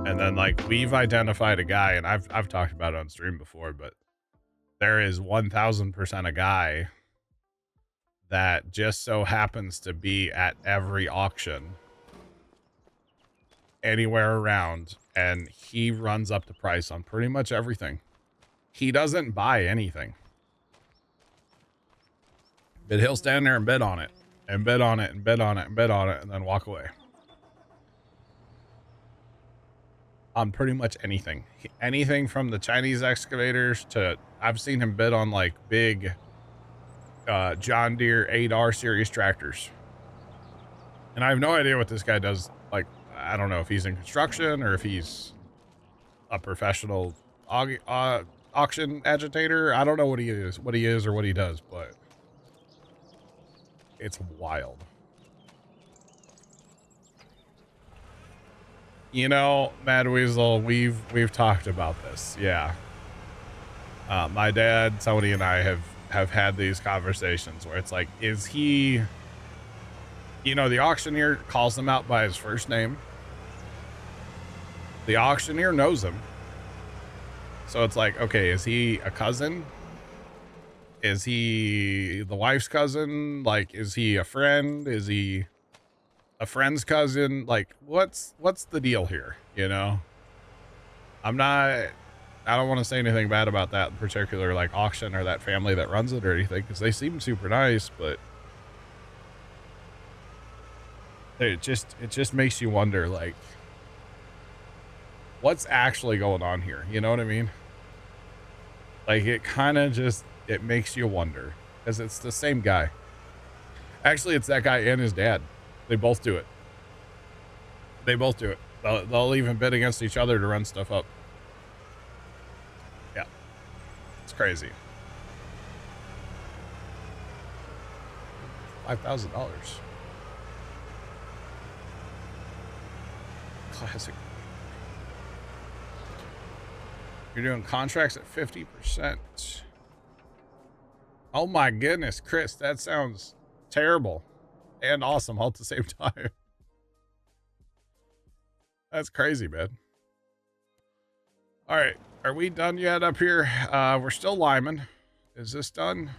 And then like we've identified a guy, and I've talked about it on stream before, but there is 1000% a guy that just so happens to be at every auction anywhere around, and he runs up the price on pretty much everything. He doesn't buy anything, but he'll stand there and bid on it and bid on it and bid on it and bid on it and then walk away on pretty much anything. Anything from the Chinese excavators to, I've seen him bid on like big John Deere 8R series tractors. And I have no idea what this guy does. Like, I don't know if he's in construction or if he's a professional auction agitator. I don't know what he is or what he does, but it's wild. You know, Mad Weasel, we've talked about this. Yeah. My dad, Tony, and I have had these conversations where it's like, is he, you know, the auctioneer calls him out by his first name. The auctioneer knows him. So it's like, okay, is he a cousin? Is he the wife's cousin? Like, is he a friend? Is he a friend's cousin? Like, what's the deal here? You know, I don't want to say anything bad about that in particular, like auction or that family that runs it or anything, because they seem super nice, but it just makes you wonder, like, what's actually going on here? You know what I mean? Like, it kind of just, it makes you wonder, because it's the same guy. Actually, it's that guy and his dad. They both do it. They both do it. They'll even bid against each other to run stuff up. Yeah. It's crazy. $5,000. Classic. You're doing contracts at 50%. Oh my goodness, Chris, that sounds terrible and awesome all at the same time. That's crazy, man. All right, are we done yet up here? We're still liming. Is this done?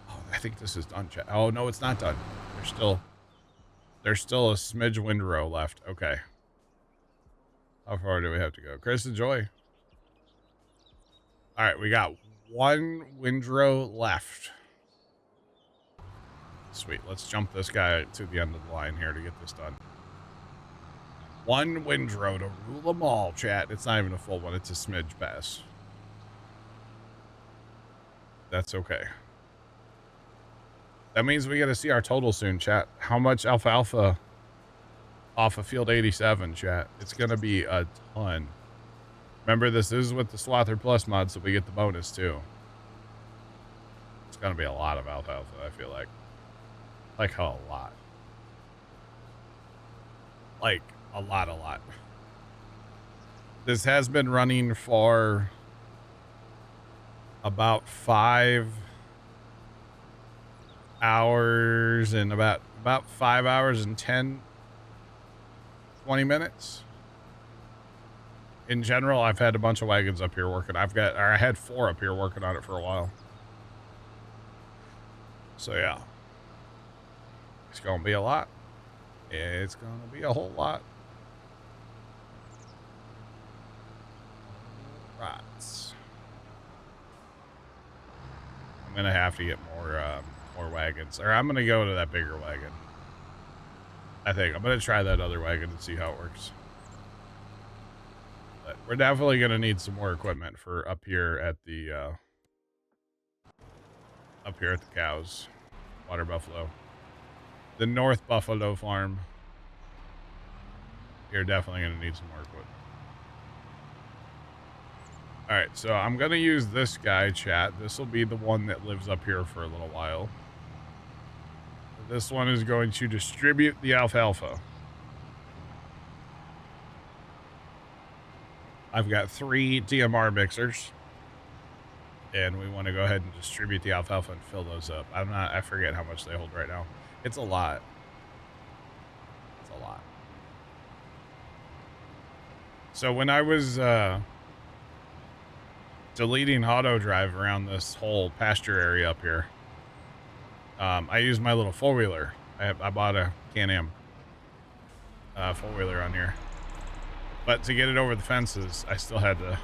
Oh, I think this is done. Oh no, it's not done. There's still a smidge windrow left. Okay. How far do we have to go? Chris, enjoy. All right, we got one windrow left. Sweet. Let's jump this guy to the end of the line here to get this done. One windrow to rule them all, chat. It's not even a full one. It's a smidge pass. That's okay. That means we got to see our total soon, chat. How much alfalfa off of field 87, chat? It's going to be a ton. Remember, this is with the Swather Plus mod, so we get the bonus too. It's going to be a lot of alfalfa, I feel like. Like, a lot. Like, a lot. This has been running for about 5 hours and about 5 hours and 20 minutes. In general, I've had a bunch of wagons up here working. I had 4 up here working on it for a while. So yeah. It's going to be a lot. It's going to be a whole lot. Right. I'm going to have to get more wagons. Or I'm going to go to that bigger wagon. I think. I'm going to try that other wagon and see how it works. But we're definitely going to need some more equipment for up here at the cows. Water buffalo. The North Buffalo Farm. You're definitely going to need some more equipment. All right, so I'm going to use this guy, chat. This will be the one that lives up here for a little while. This one is going to distribute the alfalfa. I've got 3 DMR mixers. And we want to go ahead and distribute the alfalfa and fill those up. I forget how much they hold right now. It's a lot. It's a lot. So when I was deleting auto drive around this whole pasture area up here, I used my little four-wheeler. I bought a Can-Am four-wheeler on here. But to get it over the fences, I still had to...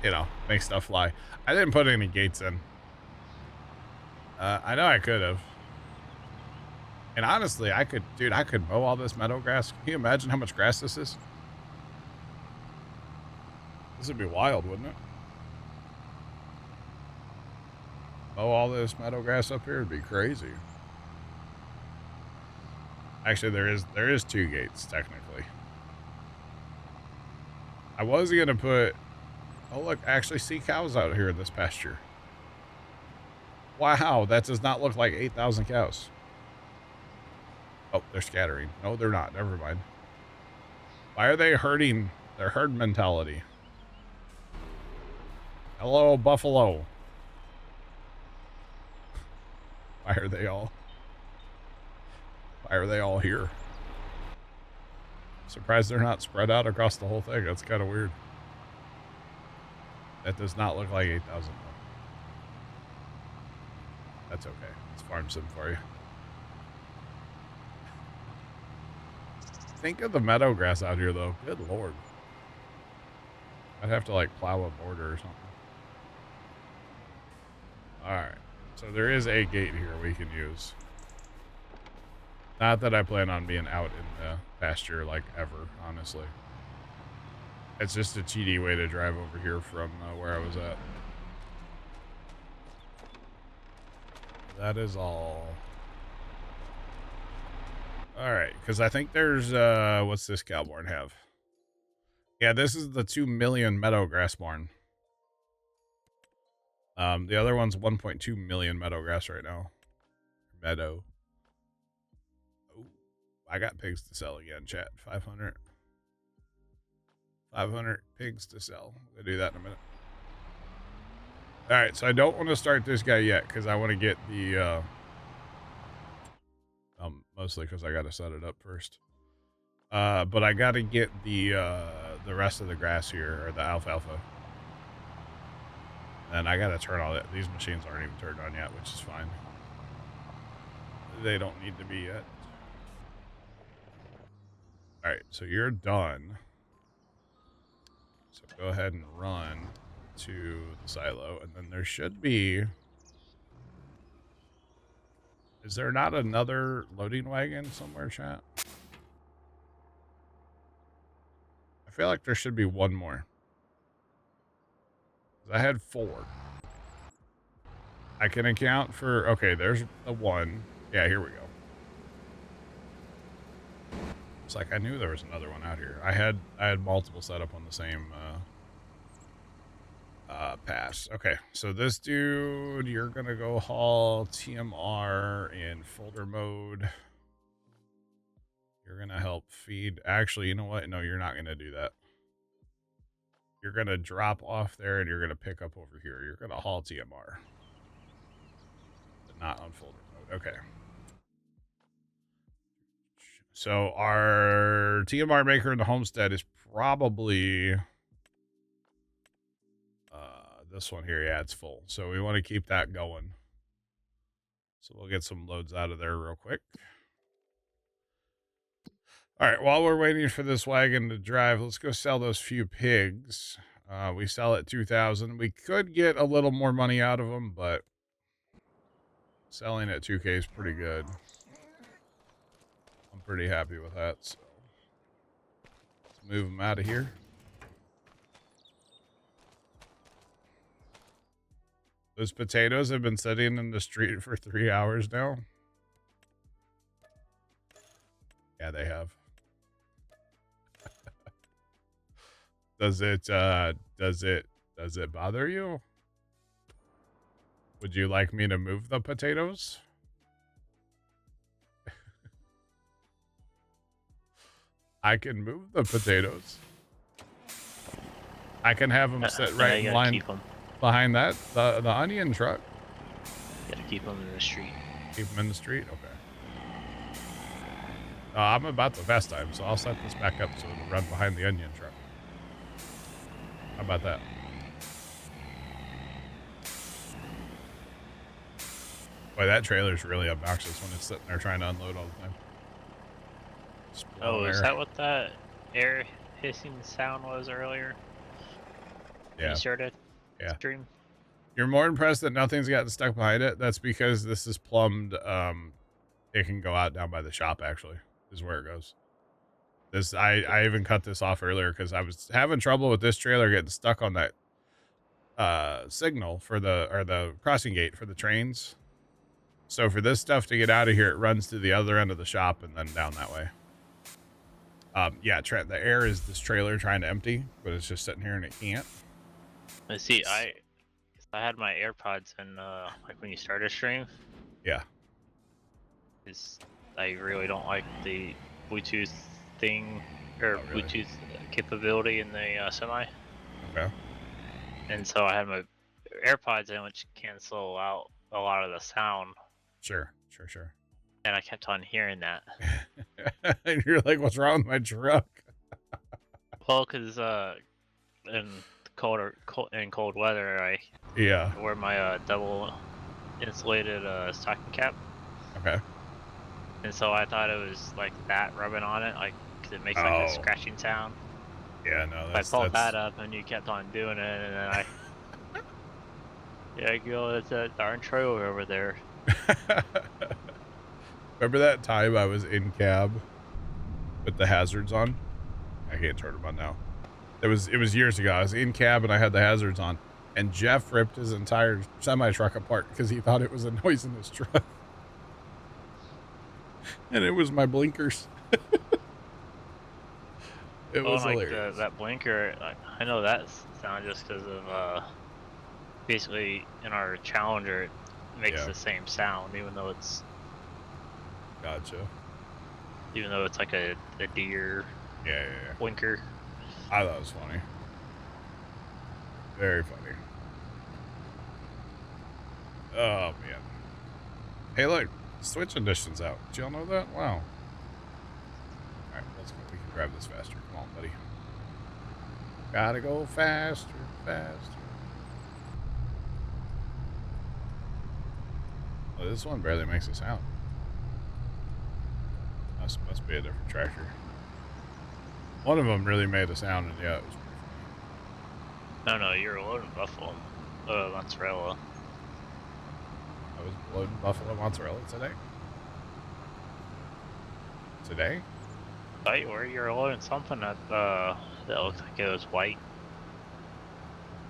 you know, make stuff fly. I didn't put any gates in. I know I could have. And honestly, I could mow all this meadow grass. Can you imagine how much grass this is? This would be wild, wouldn't it? Mow all this meadow grass up here would be crazy. Actually, there is 2 gates, technically. I was going to put... Oh, look, I actually see cows out here in this pasture. Wow, that does not look like 8,000 cows. Oh, they're scattering. No, they're not. Never mind. Why are they herding? Their herd mentality. Hello, buffalo. Why are they all here? Surprised they're not spread out across the whole thing. That's kind of weird. That does not look like 8,000. That's okay. It's farm sim for you. Think of the meadow grass out here, though. Good lord. I'd have to, like, plow a border or something. Alright. So there is a gate here we can use. Not that I plan on being out in the pasture, like, ever, honestly. It's just a cheaty way to drive over here from where I was at. That is all. Alright, because I think there's, what's this cowborn have? Yeah, this is the 2 million meadow grassborn. The other one's 1.2 million meadow grass right now. Meadow. Oh, I got pigs to sell again, chat. 500. 500 pigs to sell. We'll do that in a minute. Alright, so I don't want to start this guy yet, because I want to get the, mostly because I got to set it up first. But I got to get the rest of the grass here, or the alfalfa. And I got to turn all that. These machines aren't even turned on yet, which is fine. They don't need to be yet. Alright, so you're done. So go ahead and run to the silo, and then there should be... Is there not another loading wagon somewhere, chat? I feel like there should be one more. I had 4. I can account for... Okay, there's a 1. Yeah, here we go. It's like I knew there was another one out here. I had multiple set up on the same pass. Okay, so this dude, you're gonna go haul TMR in folder mode. You're gonna help feed. Actually, you know what? No, you're not gonna do that. You're gonna drop off there and you're gonna pick up over here. You're gonna haul TMR. But not on folder mode. Okay. So our TMR maker in the homestead is probably this one here. Yeah, it's full. So we want to keep that going. So we'll get some loads out of there real quick. All right, while we're waiting for this wagon to drive, let's go sell those few pigs. We sell at 2,000. We could get a little more money out of them, but selling at 2K is pretty good. I'm pretty happy with that. So let's move them out of here. Those potatoes have been sitting in the street for 3 hours now. Yeah, they have. Does it bother you? Would you like me to move the potatoes? I can move the potatoes. I can have them sit right in line behind that, the onion truck. You gotta keep them in the street. Keep them in the street? Okay. I'm about the fast time, so I'll set this back up so it'll run behind the onion truck. How about that? Boy, that trailer's really obnoxious when it's sitting there trying to unload all the time. Oh, is that what that air hissing sound was earlier? Yeah. When you started yeah. stream? You're more impressed that nothing's gotten stuck behind it? That's because this is plumbed. It can go out down by the shop, actually, is where it goes. This I even cut this off earlier because I was having trouble with this trailer getting stuck on that signal for the crossing gate for the trains. So for this stuff to get out of here, it runs to the other end of the shop and then down that way. Yeah, the air is this trailer trying to empty, but it's just sitting here and it can't. Let's see, I had my AirPods in, like when you start a stream. Yeah. I really don't like the Bluetooth thing, or really? Bluetooth capability in the semi. Okay. And so I had my AirPods in, which cancel out a lot of the sound. Sure. And I kept on hearing that. And you're like, what's wrong with my truck? Well, because in cold weather, I wear my double insulated stocking cap. Okay. And so I thought it was like that rubbing on it, like, cause it makes like a scratching sound. Yeah, no, I pulled that up and you kept on doing it, and then yeah, go, it's that darn trailer over there. Remember that time I was in cab with the hazards on? I can't turn them on now. It was years ago. I was in cab and I had the hazards on, and Jeff ripped his entire semi truck apart because he thought it was a noise in his truck. And it was my blinkers. It was hilarious. That blinker, I know that sound just because of basically in our Challenger it makes the same sound, even though it's gotcha. Even though it's like a deer blinker. I thought it was funny. Very funny. Oh man. Hey, look, Switch Edition's out. Did y'all know that? Wow. All right, let's go. We can grab this faster. Come on, buddy. Gotta go faster. Oh, this one barely makes a sound. Must be a different tractor. One of them really made a sound, and yeah, it was pretty funny. No, you're loading buffalo mozzarella. I was loading buffalo mozzarella today. Right, where you're loading something that looked like it was white.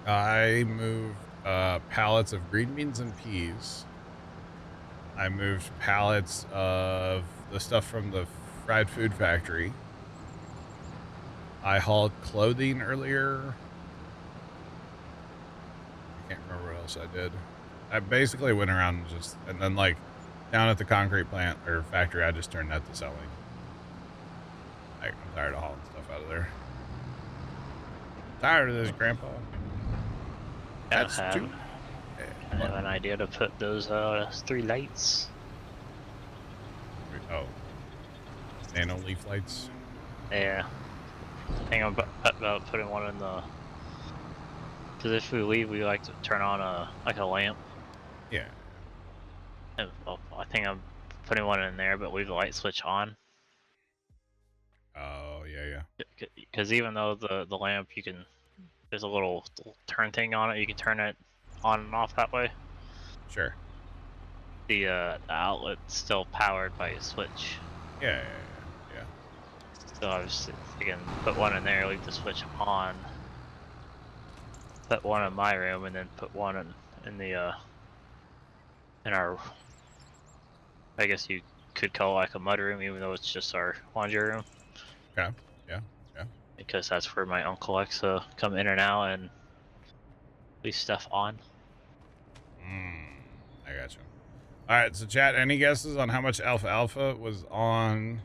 I moved pallets of green beans and peas. I moved pallets of the stuff from the fried food factory. I hauled clothing earlier. I can't remember what else I did. I basically went around and then like down at the concrete plant or factory, I just turned that to selling. I'm tired of hauling stuff out of there. Tired of this, Grandpa. I have an idea to put those 3 lights. Oh, nano leaf lights. Yeah, I think I'm about putting one in the. Because if we leave, we like to turn on a lamp. Yeah. And, well, I think I'm putting one in there, but leave the light switch on. Oh yeah. Because even though the lamp, there's a little turn thing on it. You can turn it on and off that way. Sure. The outlet's still powered by a switch. Yeah. So I was thinking, put one in there, leave the switch on. Put one in my room, and then put one in our. I guess you could call it like a mud room, even though it's just our laundry room. Okay. Yeah. Because that's where my uncle likes to come in and out and leave stuff on. I gotcha. All right, so chat, any guesses on how much alfalfa was on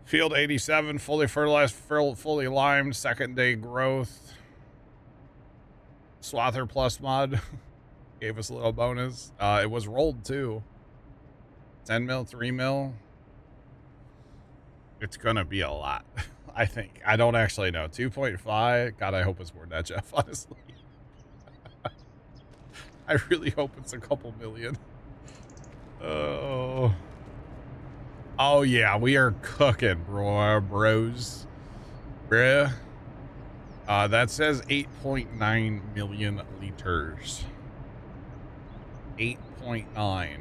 field 87, fully fertilized, fully limed, second day growth? Swather plus mod gave us a little bonus. It was rolled too. 10 mil, 3 mil. It's gonna be a lot. I think. I don't actually know. 2.5. God, I hope it's more than that, Jeff. Honestly, I really hope it's a couple million. Oh. Oh yeah, we are cooking, bros. Bruh. That says 8.9 million liters. 8.9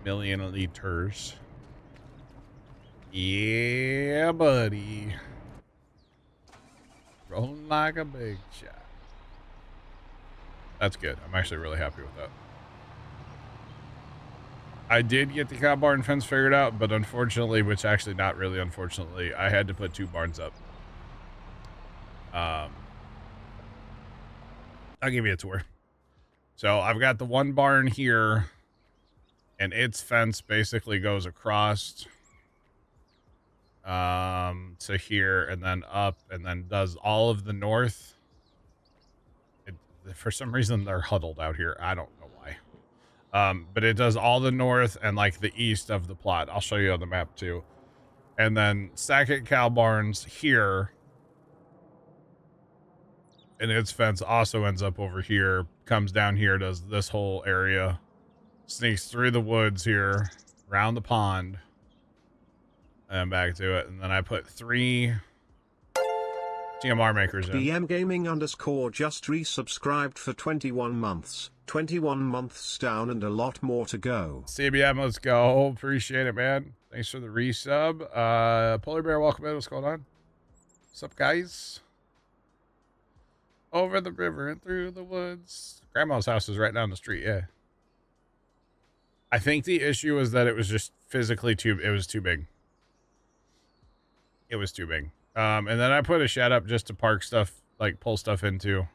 million liters. Yeah, buddy. Rolling like a big shot. That's good. I'm actually really happy with that. I did get the cow barn fence figured out, but unfortunately, which actually not really unfortunately, I had to put 2 barns up. I'll give you a tour. So I've got the one barn here, and its fence basically goes across to here and then up and then does all of the north. For some reason they're huddled out here. I don't know why. But it does all the north and like the east of the plot. I'll show you on the map too. And then second cow barns here, and its fence also ends up over here, comes down here, does this whole area, sneaks through the woods here, around the pond, and back to it. And then I put 3 TMR makers in. BM Gaming _ just resubscribed for 21 months. 21 months down and a lot more to go. CBM, let's go. Appreciate it, man. Thanks for the resub. Polar Bear, welcome in. What's going on? What's up, guys? Over the river and through the woods. Grandma's house is right down the street, yeah. I think the issue was that it was just physically it was too big. It was too big. And then I put a shed up just to park stuff, like pull stuff into.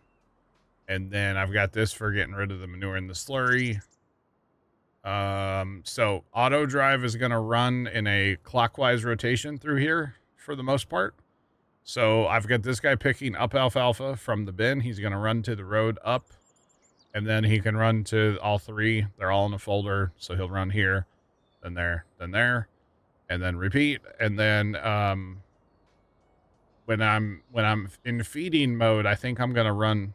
And then I've got this for getting rid of the manure and the slurry. So auto drive is going to run in a clockwise rotation through here for the most part. So I've got this guy picking up alfalfa from the bin. He's going to run to the road up, and then he can run to all 3. They're all in a folder. So he'll run here, then there, and then repeat. And then, when I'm in feeding mode, I think I'm going to run.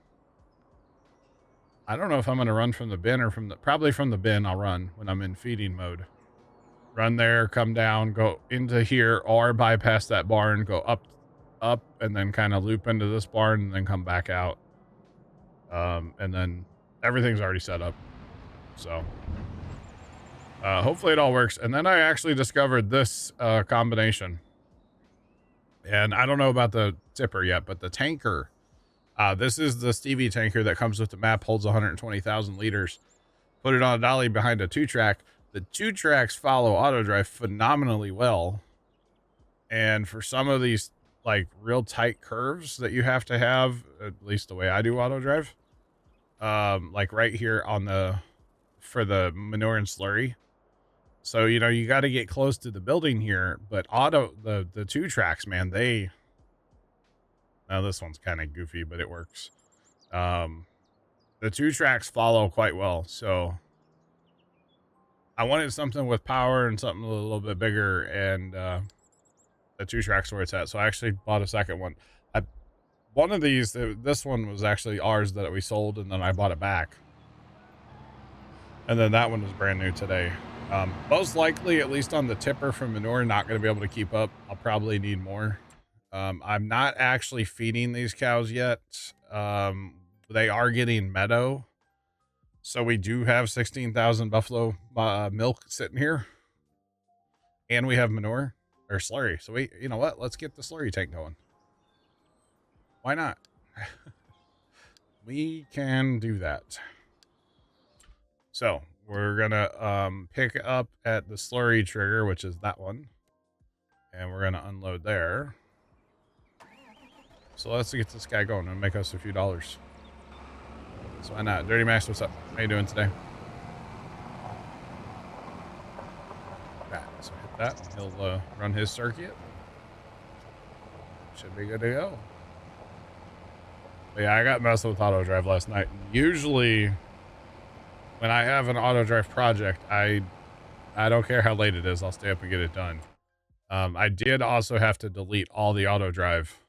I don't know if I'm going to run from the bin or probably from the bin. I'll run when I'm in feeding mode. Run there, come down, go into here, or bypass that barn, go up, and then kind of loop into this barn and then come back out. And then everything's already set up. So, hopefully it all works. And then I actually discovered this, combination. And I don't know about the tipper yet, but the tanker, this is the Stevie tanker that comes with the map, holds 120,000 liters. Put it on a dolly behind a 2-track. The 2-tracks follow auto drive phenomenally well. And for some of these like real tight curves that you have to have, at least the way I do auto drive, like right here on for the manure and slurry. So, you know, you got to get close to the building here, but the 2-tracks, man, now this one's kind of goofy, but it works. The 2-tracks follow quite well. So I wanted something with power and something a little bit bigger, and, the 2-tracks where it's at. So I actually bought a second one. One of these, this one was actually ours that we sold, and then I bought it back. And then that one was brand new today. Most likely, at least on the tipper from manure, not going to be able to keep up. I'll probably need more. I'm not actually feeding these cows yet. They are getting meadow. So we do have 16,000 buffalo milk sitting here. And we have manure or slurry. So you know what? Let's get the slurry tank going. Why not? We can do that. So we're gonna pick up at the slurry trigger, which is that one, and we're gonna unload there. So let's get this guy going and make us a few dollars. So why not? Dirty Max, what's up? How you doing today? Right, so hit that, and he'll run his circuit. Should be good to go. But yeah, I got messed with auto drive last night. Usually, when I have an auto drive project, I don't care how late it is. I'll stay up and get it done. I did also have to delete all the auto drive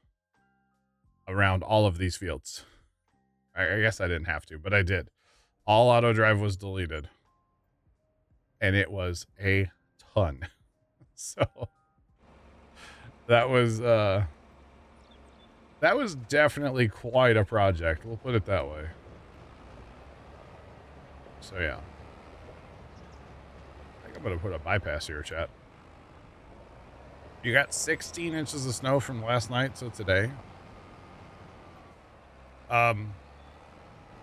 around all of these fields. I guess I didn't have to, but I did. All auto drive was deleted. And it was a ton. So that was definitely quite a project. We'll put it that way. So yeah. I think I'm gonna put a bypass here, chat. You got 16 inches of snow from last night, so today.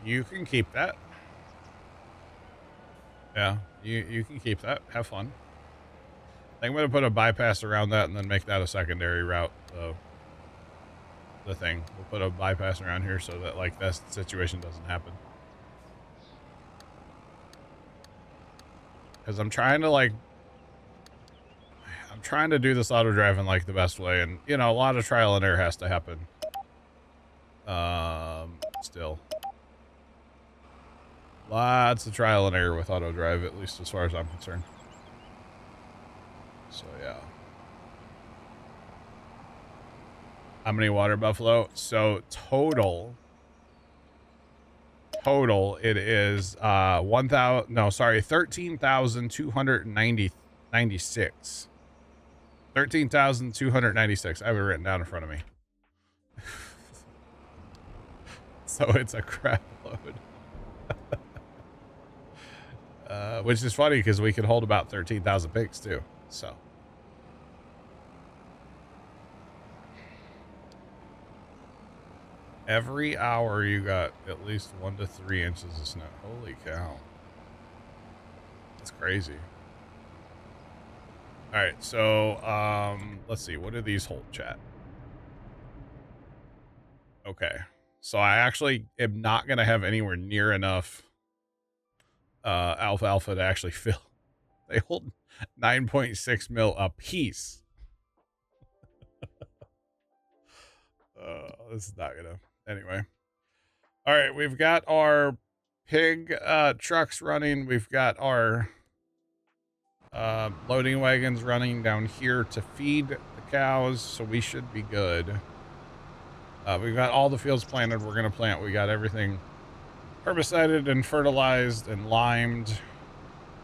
You can keep that. Yeah, you can keep that. Have fun. I think I'm gonna put a bypass around that and then make that a secondary route. The thing. We'll put a bypass around here so that like that situation doesn't happen. Because I'm trying to do this auto driving like the best way, and you know, a lot of trial and error has to happen. Still. Lots of trial and error with auto drive, at least as far as I'm concerned. So yeah. How many water buffalo? So total it is 13,296. 13,296. I have it written down in front of me. So it's a crap load. Which is funny because we could hold about 13,000 pigs too. So every hour you got at least 1 to 3 inches of snow. Holy cow. That's crazy. All right, so let's see. What do these hold, chat? Okay, so I actually am not gonna have anywhere near enough alfalfa to actually fill. They hold 9.6 mil a piece. This is not gonna. Anyway, all right, we've got our pig trucks running. We've got our loading wagons running down here to feed the cows, so we should be good. We've got all the fields planted. We're gonna plant. We got everything herbicided and fertilized and limed.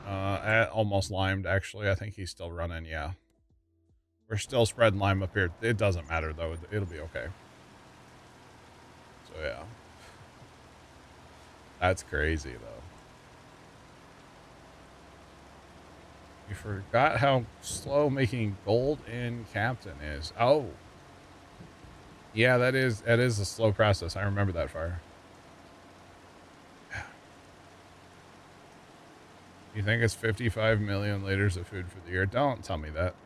Almost limed, actually. I think he's still running. Yeah, we're still spreading lime up here. It doesn't matter though. It'll be okay. So yeah, that's crazy though. You forgot how slow making gold in Captain is. Oh. Yeah, that is a slow process. I remember that fire. You think it's 55 million liters of food for the year? Don't tell me that.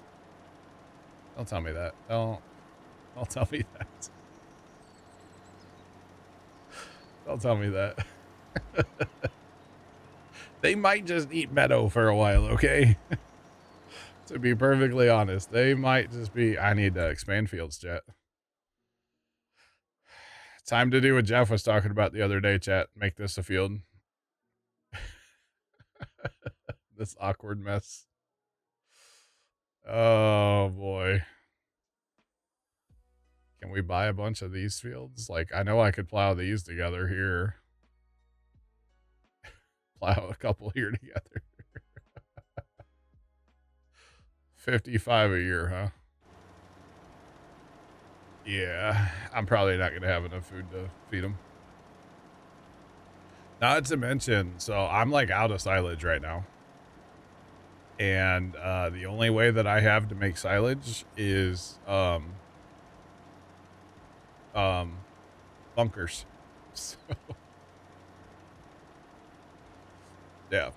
Don't tell me that. Don't tell me that. Don't tell me that. They might just eat meadow for a while, okay? To be perfectly honest, they might just be... I need to expand fields, chat. Time to do what Jeff was talking about the other day, chat. Make this a field. This awkward mess. Oh, boy. Can we buy a bunch of these fields? Like, I know I could plow these together here. Plow a couple here together. 55 a year, huh? Yeah, I'm probably not going to have enough food to feed them. Not to mention, so I'm like out of silage right now. And the only way that I have to make silage is bunkers. So, yeah.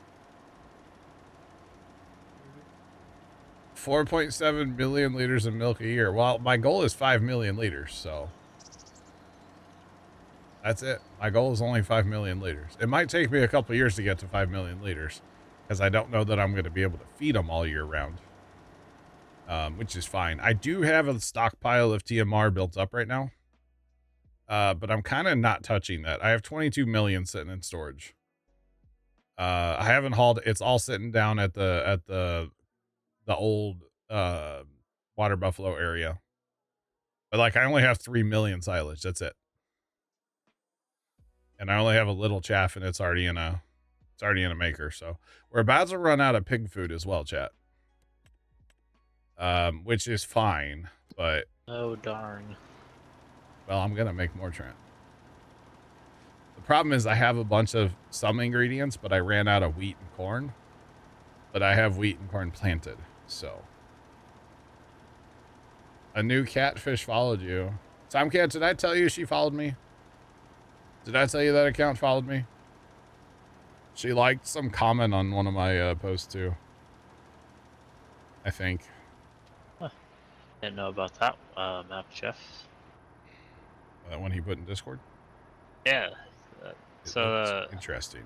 4.7 million liters of milk a year. Well, my goal is 5 million liters, so that's it. My goal is only 5 million liters. It might take me a couple years to get to 5 million liters because I don't know that I'm going to be able to feed them all year round, which is fine. I do have a stockpile of TMR built up right now, but I'm kind of not touching that. I have 22 million sitting in storage. I haven't hauled. It's all sitting down at the old water buffalo area. But like I only have 3 million silage. That's it. And I only have a little chaff and it's already in a maker. So we're about to run out of pig food as well, chat. Which is fine, but Oh darn. well, I'm gonna make more, Trent. The problem is I have a bunch of some ingredients, but I ran out of wheat and corn. But I have wheat and corn planted, so. A new catfish followed you. Tomcat, did I tell you she followed me? Did I tell you that account followed me? She liked some comment on one of my posts too. I think. Huh. Didn't know about that map, Jeff. That one he put in Discord? Yeah. It So looks interesting.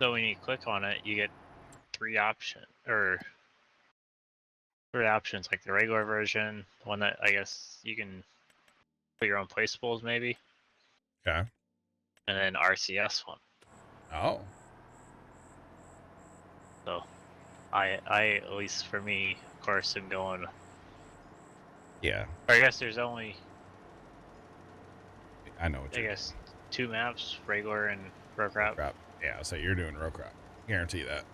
So when you click on it, you get three options, like the regular version, the one that I guess you can put your own placeables maybe, Okay. and then RCS one. Oh. So I at least for me, of course, am going. Yeah. Or I guess there's only, I know what I you're guess, 2 maps, regular and row crop. crop. Yeah, so you're doing row crop. Guarantee that.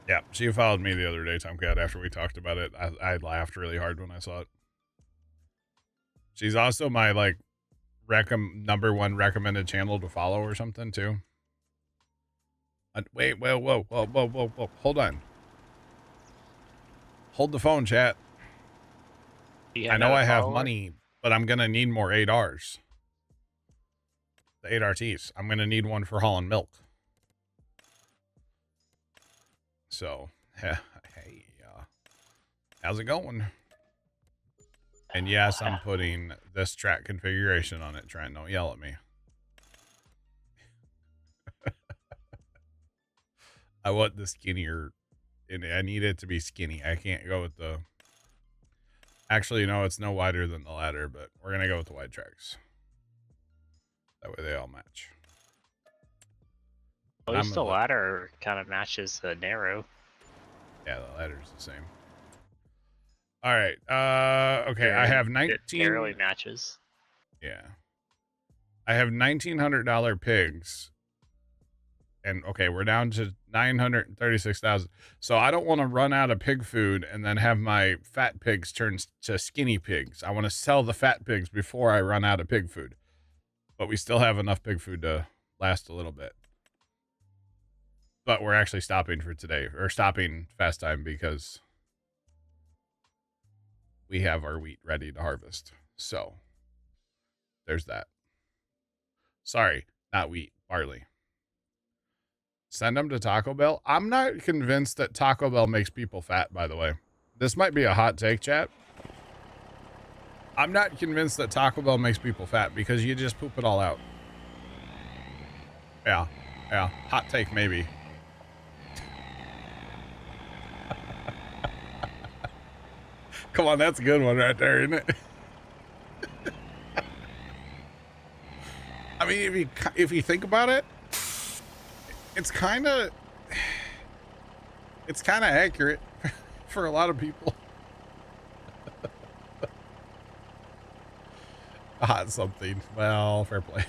Yeah, she followed me the other day, Tomcat, after we talked about it. I laughed really hard when I saw it. She's also my, like, number 1 recommended channel to follow or something, too. Wait, whoa. Hold on. Hold the phone, chat. I know I have money, but I'm going to need more 8Rs. The 8RTs. I'm going to need one for hauling milk. So, hey, how's it going? And yes, I'm putting this track configuration on it. Trent, don't yell at me. I want the skinnier, and I need it to be skinny. I can't go with the, actually, no, it's no wider than the ladder, but we're going to go with the wide tracks. That way they all match. At least the ladder kind of matches the narrow. Yeah, the ladder's the same. All right. Okay, I have 19. It barely matches. Yeah. I have $1,900 pigs. And okay, we're down to 936,000. So I don't want to run out of pig food and then have my fat pigs turn to skinny pigs. I want to sell the fat pigs before I run out of pig food. But we still have enough pig food to last a little bit. But we're actually stopping for today, or stopping fast time, because we have our wheat ready to harvest. So there's that. Sorry, not wheat, barley. Send them to Taco Bell. I'm not convinced that Taco Bell makes people fat, by the way. This might be a hot take, chat. I'm not convinced that Taco Bell makes people fat because you just poop it all out. Yeah. Hot take, maybe. Come on, that's a good one right there, isn't it? I mean, if you think about it, it's kind of accurate for a lot of people. Hot something. Well, fair play.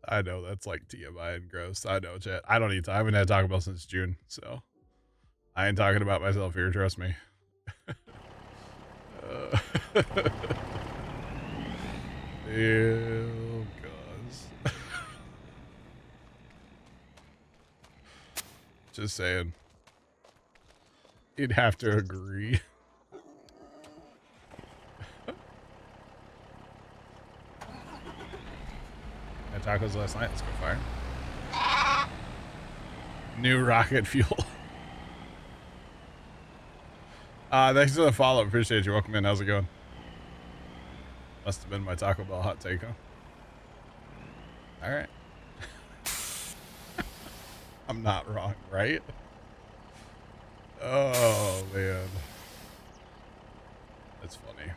I know that's like TMI and gross. I know, chat. I don't eat. I haven't had Taco Bell since June, so I ain't talking about myself here. Trust me. Ew, gosh. Just saying. You'd have to agree. Had tacos last night. Let's go fire. New rocket fuel. Thanks for the follow. Appreciate you. Welcome in. How's it going? Must have been my Taco Bell hot take, huh? All right. I'm not wrong, right? Oh, man. That's funny.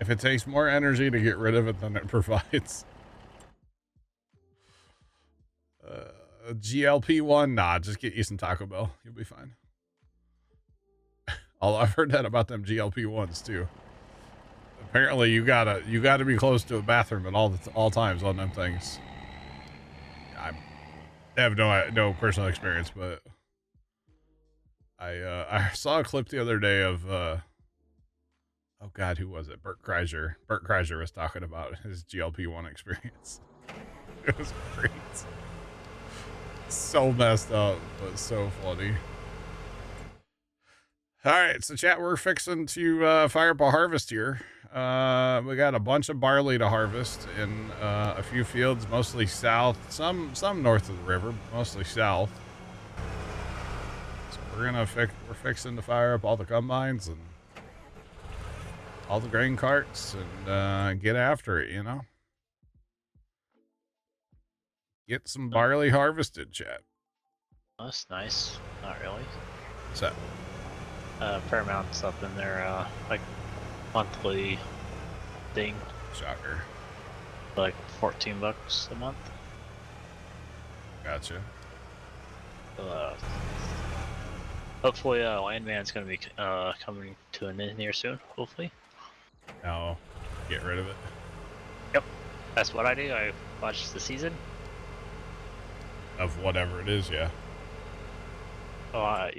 If it takes more energy to get rid of it than it provides. GLP-1, nah, just get you some Taco Bell. You'll be fine. Although I've heard that about them GLP-1s too. Apparently you gotta be close to a bathroom at all times on them things. I have no personal experience, but I saw a clip the other day of oh god, who was it? Bert Kreischer. Bert Kreischer was talking about his GLP-1 experience. It was great. So messed up, but so funny. All right, so chat, we're fixing to fire up a harvest here. We got a bunch of barley to harvest in a few fields, mostly south, some north of the river, but mostly south. So we're fixing to fire up all the combines and all the grain carts and get after it, you know. Get some barley harvested, chat. That's nice. Not really. What's that? Paramount's up in their like monthly thing. Shocker. Like $14 a month. Gotcha. Hopefully, Landman's gonna be coming to an end here soon. Hopefully. Now, get rid of it. Yep, that's what I do. I watch the season. Of whatever it is, yeah. Oh,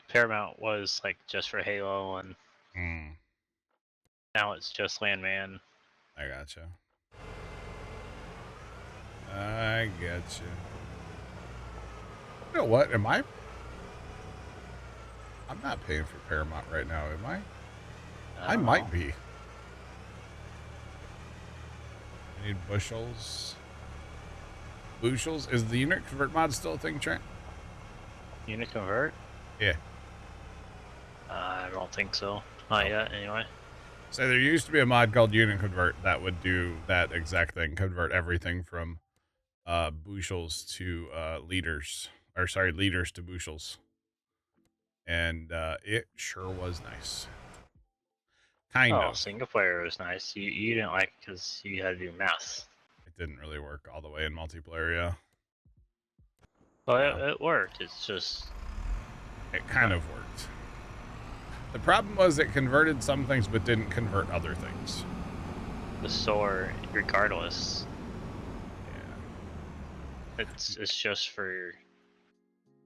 Paramount was like just for Halo, and now it's just Landman. I gotcha. I gotcha. You know what? I'm not paying for Paramount right now, am I? I might be. I need bushels. Bushels? Is the unit convert mod still a thing, Trent? Unit convert? Yeah. I don't think so. Not yet, anyway. So there used to be a mod called unit convert that would do that exact thing, convert everything from bushels to liters, or sorry, liters to bushels. And it sure was nice. Kind of. Single player was nice. You didn't like it because you had to do math. It didn't really work all the way in multiplayer, yeah. Well, it worked. It's just... It kind of worked. The problem was it converted some things but didn't convert other things. The store, regardless. Yeah. It's just for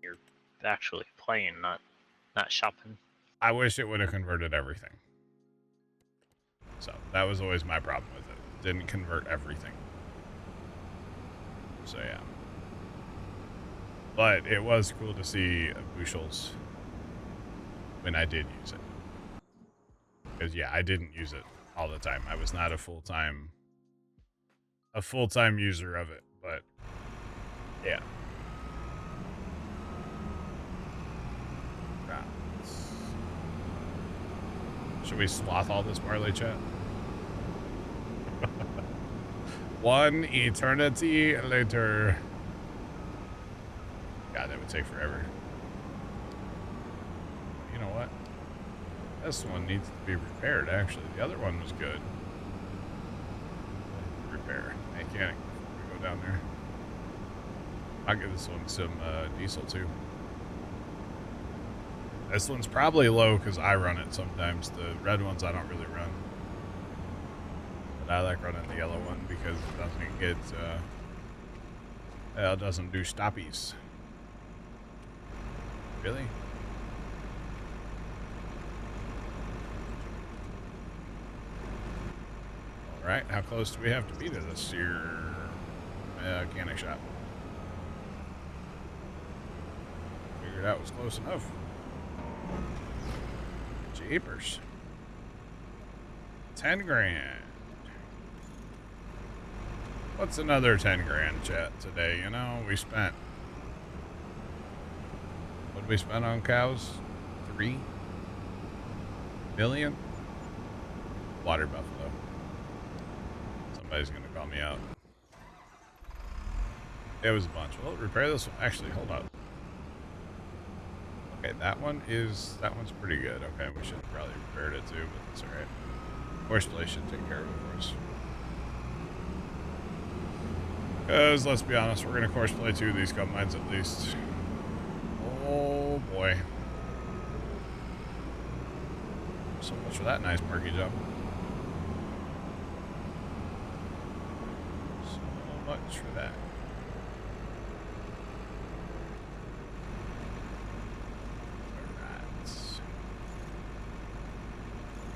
you're actually playing, not shopping. I wish it would have converted everything. So that was always my problem with it. It didn't convert everything. So yeah. But it was cool to see bushels when I did use it. Because yeah, I didn't use it all the time. I was not a full-time user of it, but yeah. Should we sloth all this barley, chat? One eternity later. God, that would take forever. You know what? This one needs to be repaired, actually. The other one was good. Repair. Mechanic before we go down there. I'll give this one some diesel, too. This one's probably low because I run it sometimes. The red ones I don't really run. But I like running the yellow one because it doesn't get, it doesn't do stoppies. Really? Alright, how close do we have to be to this here mechanic shop? Figured out it was close enough. Jeepers. 10 grand. What's another 10 grand, chat, today? You know, we spent... What did we spend on cows? 3 million? Water buffalo. Somebody's gonna call me out. It was a bunch. Well, repair this one. Actually, hold up. Okay, that one's pretty good. Okay, we should have probably repaired it too, but that's alright. Horseplay should take care of it for us. Because, let's be honest, we're going to horseplay 2 of these combines at least. Oh, boy. So much for that nice marquee jump. So much for that. Alright.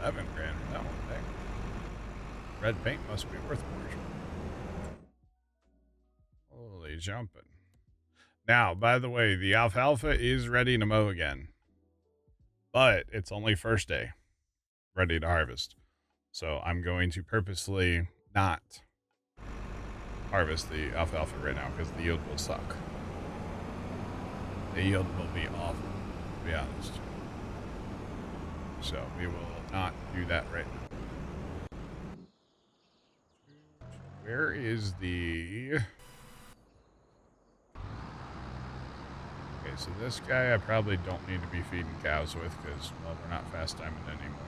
11 grand for that one thing. Red paint must be worth more. Holy jumping. Now, by the way, the alfalfa is ready to mow again. But it's only first day. Ready to harvest. So I'm going to purposely not harvest the alfalfa right now because the yield will suck. The yield will be awful, to be honest. So we will not do that right now. Where is the... Okay, so this guy I probably don't need to be feeding cows with because, well, we're not fast timing anymore.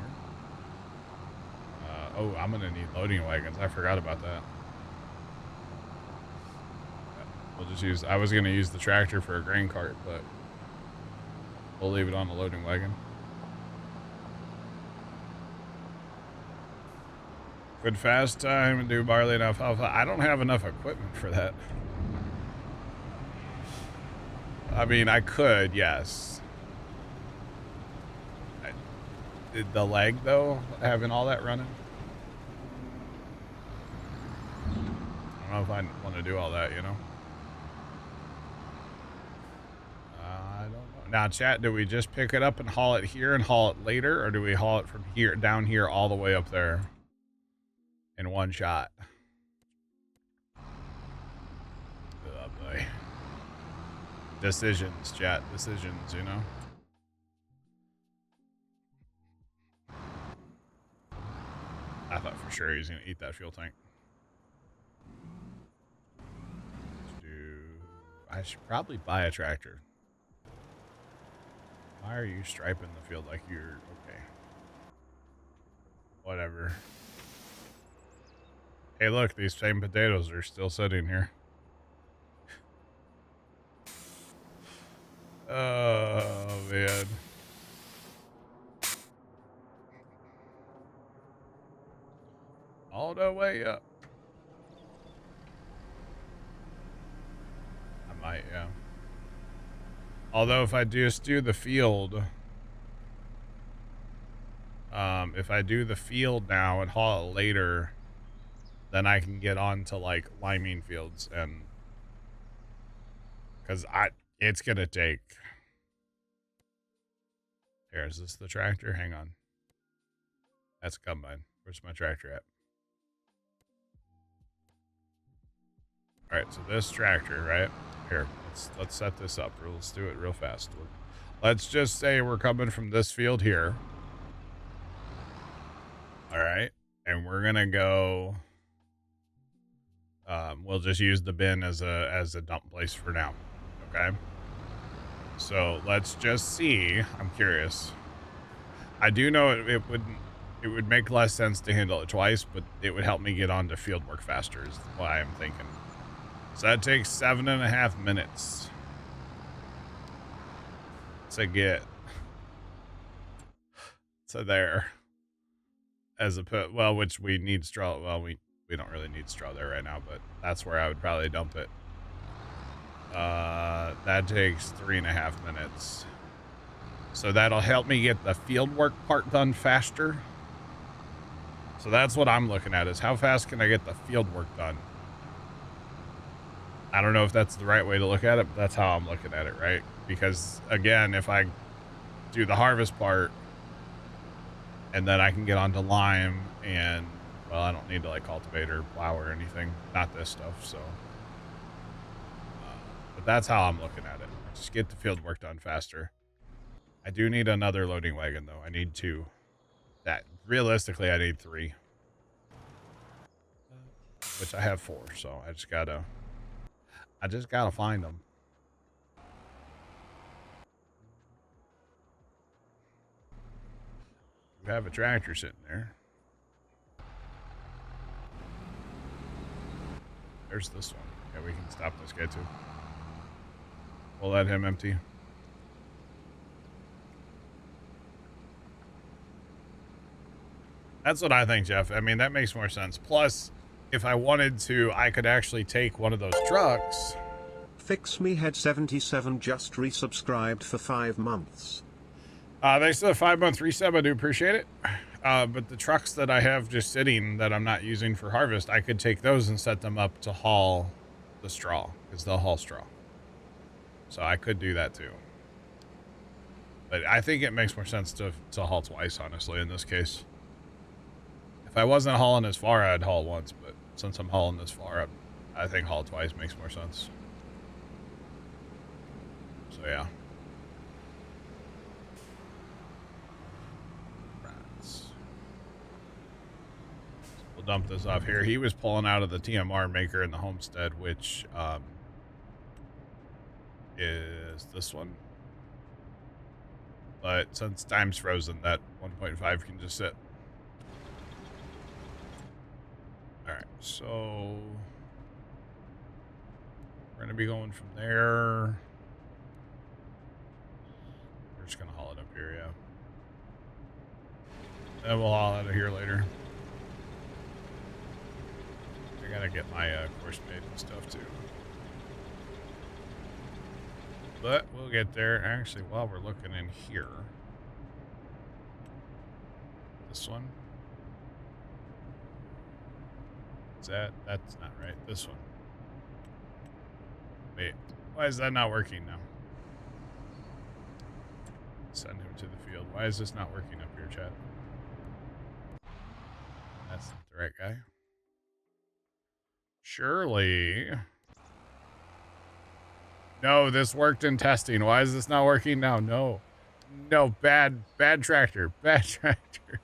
Oh, I'm going to need loading wagons. I forgot about that. We'll just use... I was going to use the tractor for a grain cart, but we'll leave it on the loading wagon. Could fast time and do barley and alfalfa. I don't have enough equipment for that. I mean, I could, yes. Did the leg, though, having all that running? I don't know if I want to do all that, you know? I don't know. Now, chat, do we just pick it up and haul it here and haul it later? Or do we haul it from here, down here, all the way up there in one shot? Oh, boy. Decisions, chat. Decisions, you know? I thought for sure he was going to eat that fuel tank. I should probably buy a tractor. Why are you striping the field like you're... Okay. Whatever. Hey, look, these same potatoes are still sitting here. Oh, man. All the way up. I might, yeah. Although if I just do the field, if I do the field now and haul it later, then I can get on to like liming fields and because it's gonna take. Here, is this the tractor? Hang on. That's a combine. Where's my tractor at? All right, so this tractor, right here. Let's set this up. Let's do it real fast. Let's just say we're coming from this field here. All right, and we're gonna go. We'll just use the bin as a dump place for now. Okay. So let's just see. I'm curious. I do know it would make less sense to handle it twice, but it would help me get on to field work faster is why I'm thinking. So that takes 7.5 minutes to get to there as a put. Well, which we need straw. Well, we don't really need straw there right now, but that's where I would probably dump it. That takes 3.5 minutes. So that'll help me get the field work part done faster. So that's what I'm looking at is how fast can I get the field work done? I don't know if that's the right way to look at it, but that's how I'm looking at it, right? Because again, if I do the harvest part and then I can get onto lime and, well, I don't need to like cultivate or plow or anything, not this stuff. So, but that's how I'm looking at it. Just get the field work done faster. I do need another loading wagon though. I need 2. That realistically, I need 3, which I have 4. So I just gotta find them. You have a tractor sitting there. there's this one. Yeah, we can stop this guy too. We'll let him empty. That's what I think, Jeff. I mean, that makes more sense. Plus, if I wanted to, I could actually take one of those trucks. Fix Me Head 77 just resubscribed for 5 months. Thanks for the 5-month resub. I do appreciate it. But the trucks that I have just sitting that I'm not using for harvest, I could take those and set them up to haul the straw, because they'll haul straw. So I could do that too. But I think it makes more sense to haul twice, honestly, in this case. If I wasn't hauling as far, I'd haul once, but since I'm hauling this far, I think haul twice makes more sense. So yeah. We'll dump this off here. He was pulling out of the TMR maker in the homestead, which is this one. But since time's frozen, that 1.5 can just sit. Alright, so we're going to be going from there. We're just going to haul it up here, yeah. Then we'll haul out of here later. I gotta get my course made and stuff too. But we'll get there. Actually, while we're looking in here, this one. Is that's not right. This one. Wait, why is that not working now? Send him to the field. Why is this not working up here, chat? That's not the right guy. Surely. No, this worked in testing. Why is this not working now? No. No, bad tractor. Bad tractor.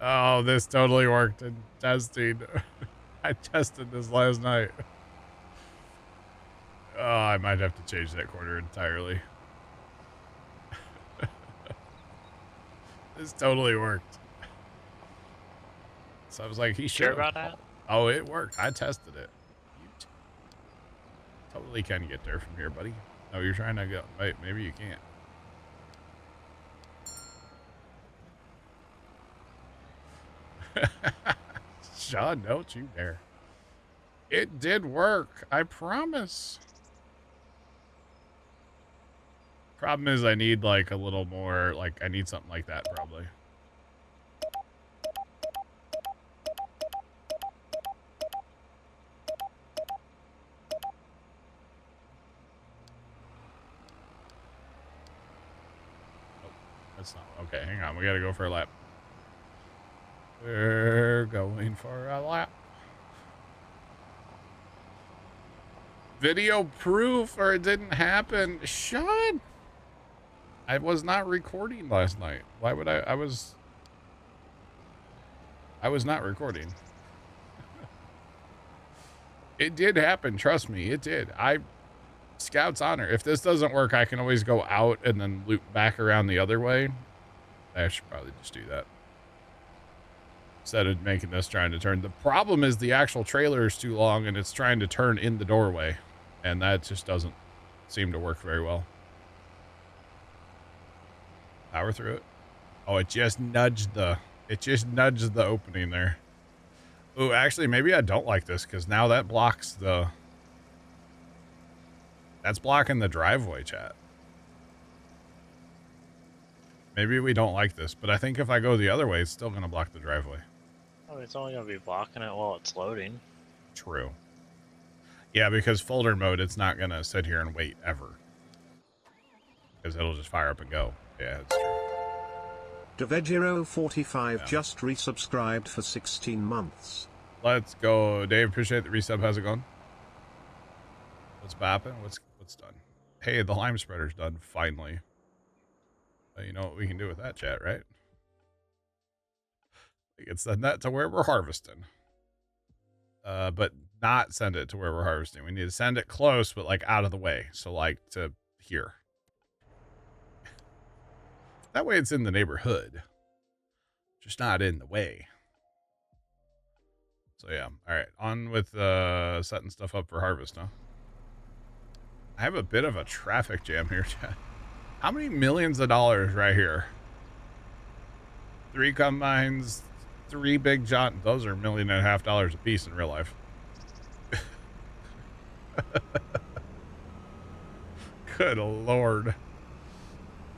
Oh, this totally worked in testing. I tested this last night. Oh, I might have to change that quarter entirely. This totally worked. So I was like, he should. Sure about that? Oh, it worked. I tested it. You totally can get there from here, buddy. Oh, you're trying to go. Wait, maybe you can't. Sean, don't you dare. It did work. I promise. Problem is I need like a little more, like I need something like that probably. That's not okay. Hang on, we gotta go for a lap. We're going for a lap. Video proof, or it didn't happen. Sean, I was not recording last night. Why would I? I was not recording. It did happen. Trust me, it did. Scout's honor. If this doesn't work, I can always go out and then loop back around the other way. I should probably just do that. Instead of making this trying to turn. The problem is the actual trailer is too long and it's trying to turn in the doorway. And that just doesn't seem to work very well. Power through it. Oh, it just nudged the opening there. Oh, actually, maybe I don't like this because now that blocks the... That's blocking the driveway, chat. Maybe we don't like this, but I think if I go the other way, it's still going to block the driveway. Oh, it's only going to be blocking it while it's loading. True. Yeah, because folder mode, it's not going to sit here and wait ever. Because it'll just fire up and go. Yeah, it's true. Devegiro45 just resubscribed for 16 months. Let's go. Dave, appreciate the resub. How's it going? What's bopping? What's done? Hey, the lime spreader's done, finally. You know what we can do with that, chat, right? We can send that to where we're harvesting. But not send it to where we're harvesting. We need to send it close, but like out of the way. So like to here. That way it's in the neighborhood. Just not in the way. So yeah, all right, on with setting stuff up for harvest, huh? I have a bit of a traffic jam here, chat. How many millions of dollars right here? 3 combines, 3 big John. Those are $1.5 million a piece in real life. Good Lord.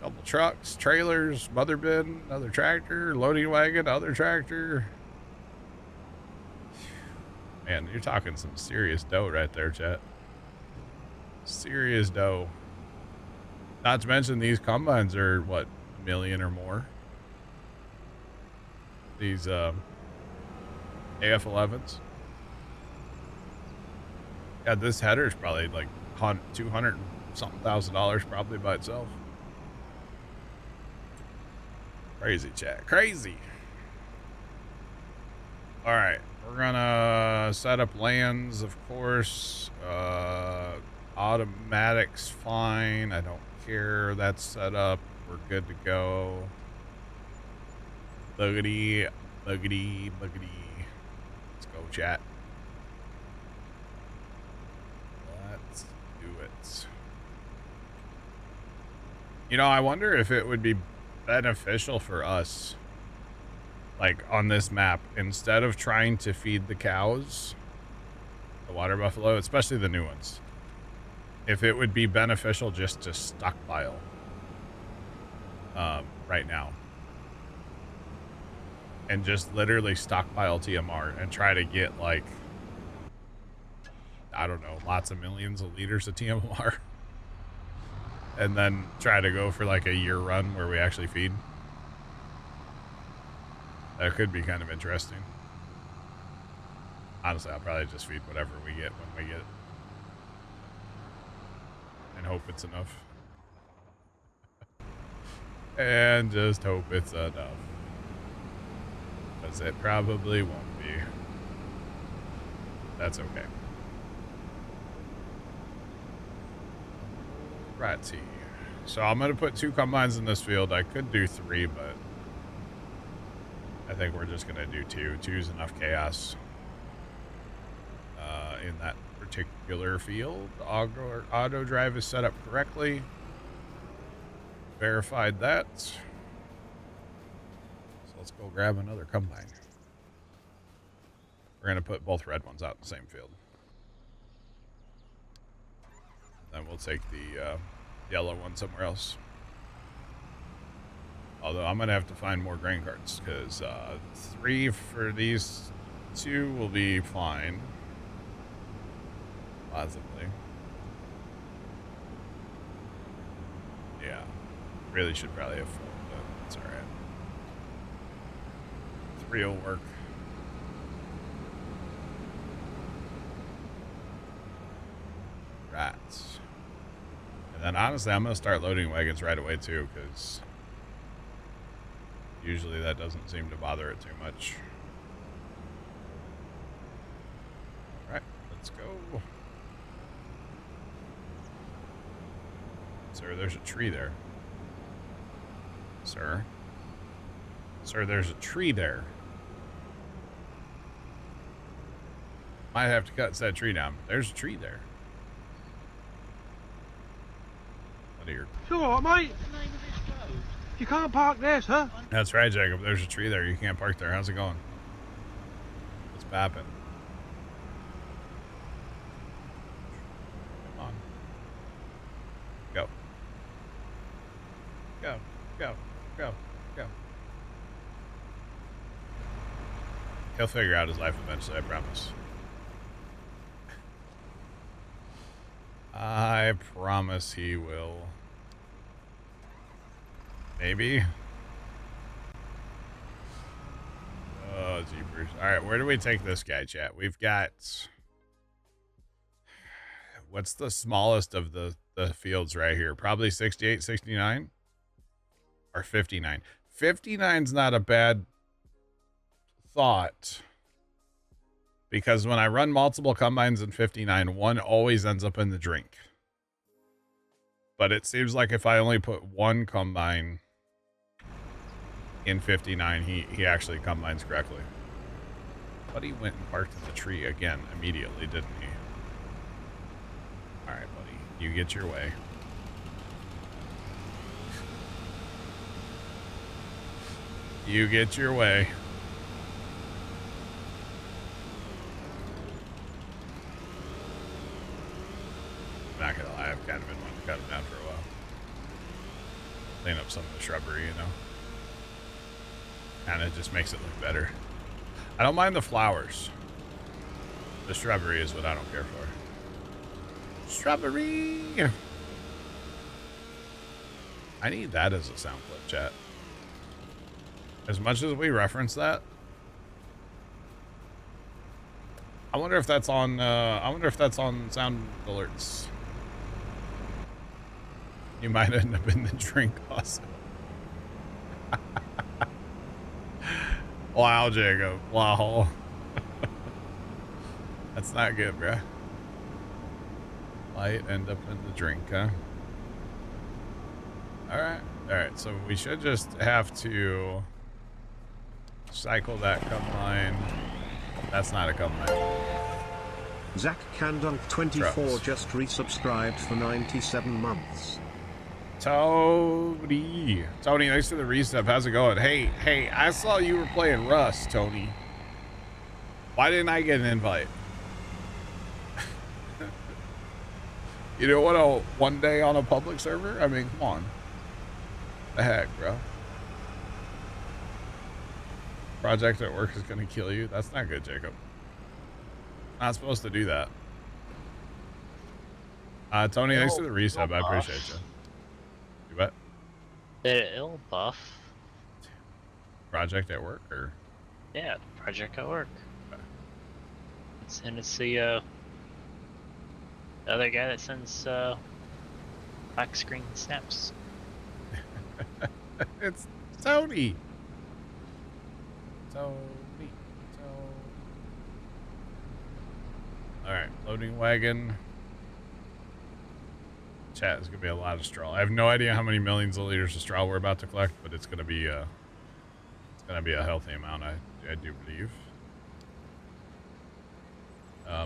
Couple trucks, trailers, mother bin, another tractor, loading wagon, other tractor. Man, you're talking some serious dough right there, chat. Serious dough. Not to mention these combines are, what, $1 million or more? These AF11s. Yeah, this header is probably like 200 something thousand dollars probably by itself. Crazy, chat. Crazy. All right. We're gonna set up lands, of course. Automatic's fine. I don't care. That's set up. We're good to go. Boogity, boogity, boogity. Let's go, chat. Let's do it. You know, I wonder if it would be beneficial for us, like on this map, instead of trying to feed the cows, the water buffalo, especially the new ones, if it would be beneficial just to stockpile right now. And just literally stockpile TMR and try to get, like, I don't know, lots of millions of liters of TMR. And then try to go for like a year run where we actually feed. That could be kind of interesting. Honestly, I'll probably just feed whatever we get when we get it. And hope it's enough. And just hope it's enough. Because it probably won't be. That's okay. Righty. So I'm going to put 2 combines in this field. I could do 3, but I think we're just going to do 2. 2's enough chaos in that particular field. Auto drive is set up correctly. Verified that. So let's go grab another combine. We're going to put both red ones out in the same field. Then we'll take the yellow one somewhere else. Although I'm going to have to find more grain carts, because 3 for these 2 will be fine. Possibly. Yeah. Really should probably have 4, but it's alright. 3 will work. Right. And then honestly, I'm going to start loading wagons right away too, because usually that doesn't seem to bother it too much. Alright, let's go. Sir, there's a tree there. Sir. Sir, there's a tree there. Might have to cut that tree down. There's a tree there. What are your... Sure, mate. You can't park there, sir. That's right, Jacob. There's a tree there. You can't park there. How's it going? What's poppin'? Come on. Go. Go. Go. Go. Go. He'll figure out his life eventually, I promise. I promise he will. Maybe. Oh, jeepers. All right, where do we take this guy, chat? We've got... What's the smallest of the fields right here? Probably 68, 69? Or 59. 59's not a bad thought. Because when I run multiple combines in 59, one always ends up in the drink. But it seems like if I only put one combine in 59, he actually combines correctly. But he went and parked in the tree again immediately, didn't he? All right, buddy. You get your way. You get your way. I'm not gonna lie, I've kind of been wanting to cut him down for a while. Clean up some of the shrubbery, you know. Kind of just makes it look better. I don't mind the flowers. The shrubbery is what I don't care for. Shrubbery! I need that as a sound clip, chat. As much as we reference that, I wonder if that's on sound alerts. You might end up in the drink also. Wow, Jacob. Wow. That's not good, bruh. Might end up in the drink, huh? Alright. Alright, so we should just have to cycle that cum line. That's not a cum line. Zach Candunk 24 Trucks. just resubscribed for 97 months. Tony, thanks for the resub. How's it going? Hey, I saw you were playing Rust, Tony. Why didn't I get an invite? You don't want to one day on a public server? I mean, come on. The heck, bro. Project at work is going to kill you. That's not good, Jacob. Not supposed to do that. Tony, thanks for the resub. I appreciate you. You bet. It'll buff. Project at work, or? Yeah, project at work. Okay. And it's the other guy that sends black screen snaps. It's Tony. Tony. Alright, loading wagon. Chat is gonna be a lot of straw. I have no idea how many millions of liters of straw we're about to collect, but it's gonna be a healthy amount, I do believe.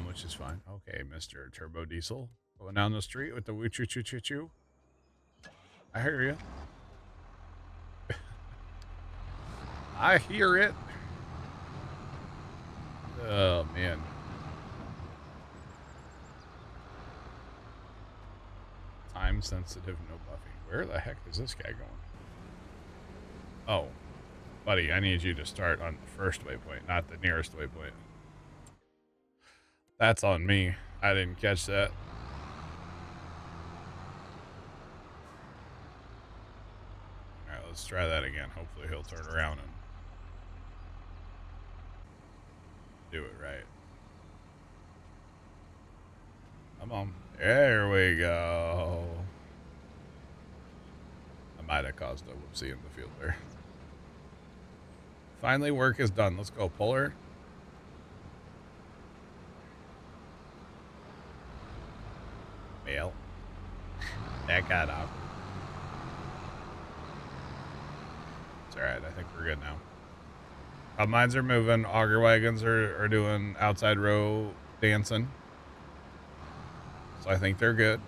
Which is fine. Okay, Mr. Turbo Diesel. Going down the street with the woo choo choo choo choo. I hear you. I hear it. Oh, man. Time sensitive, no buffing. Where the heck is this guy going? Oh, buddy, I need you to start on the first waypoint, not the nearest waypoint. That's on me. I didn't catch that. Alright, let's try that again. Hopefully he'll turn around and do it right. Come on. There we go. I might have caused a whoopsie in the field there. Finally, work is done. Let's go, Puller. Well, that got out. It's alright. I think we're good now. Mines are moving. Auger wagons are doing outside row dancing. So I think they're good.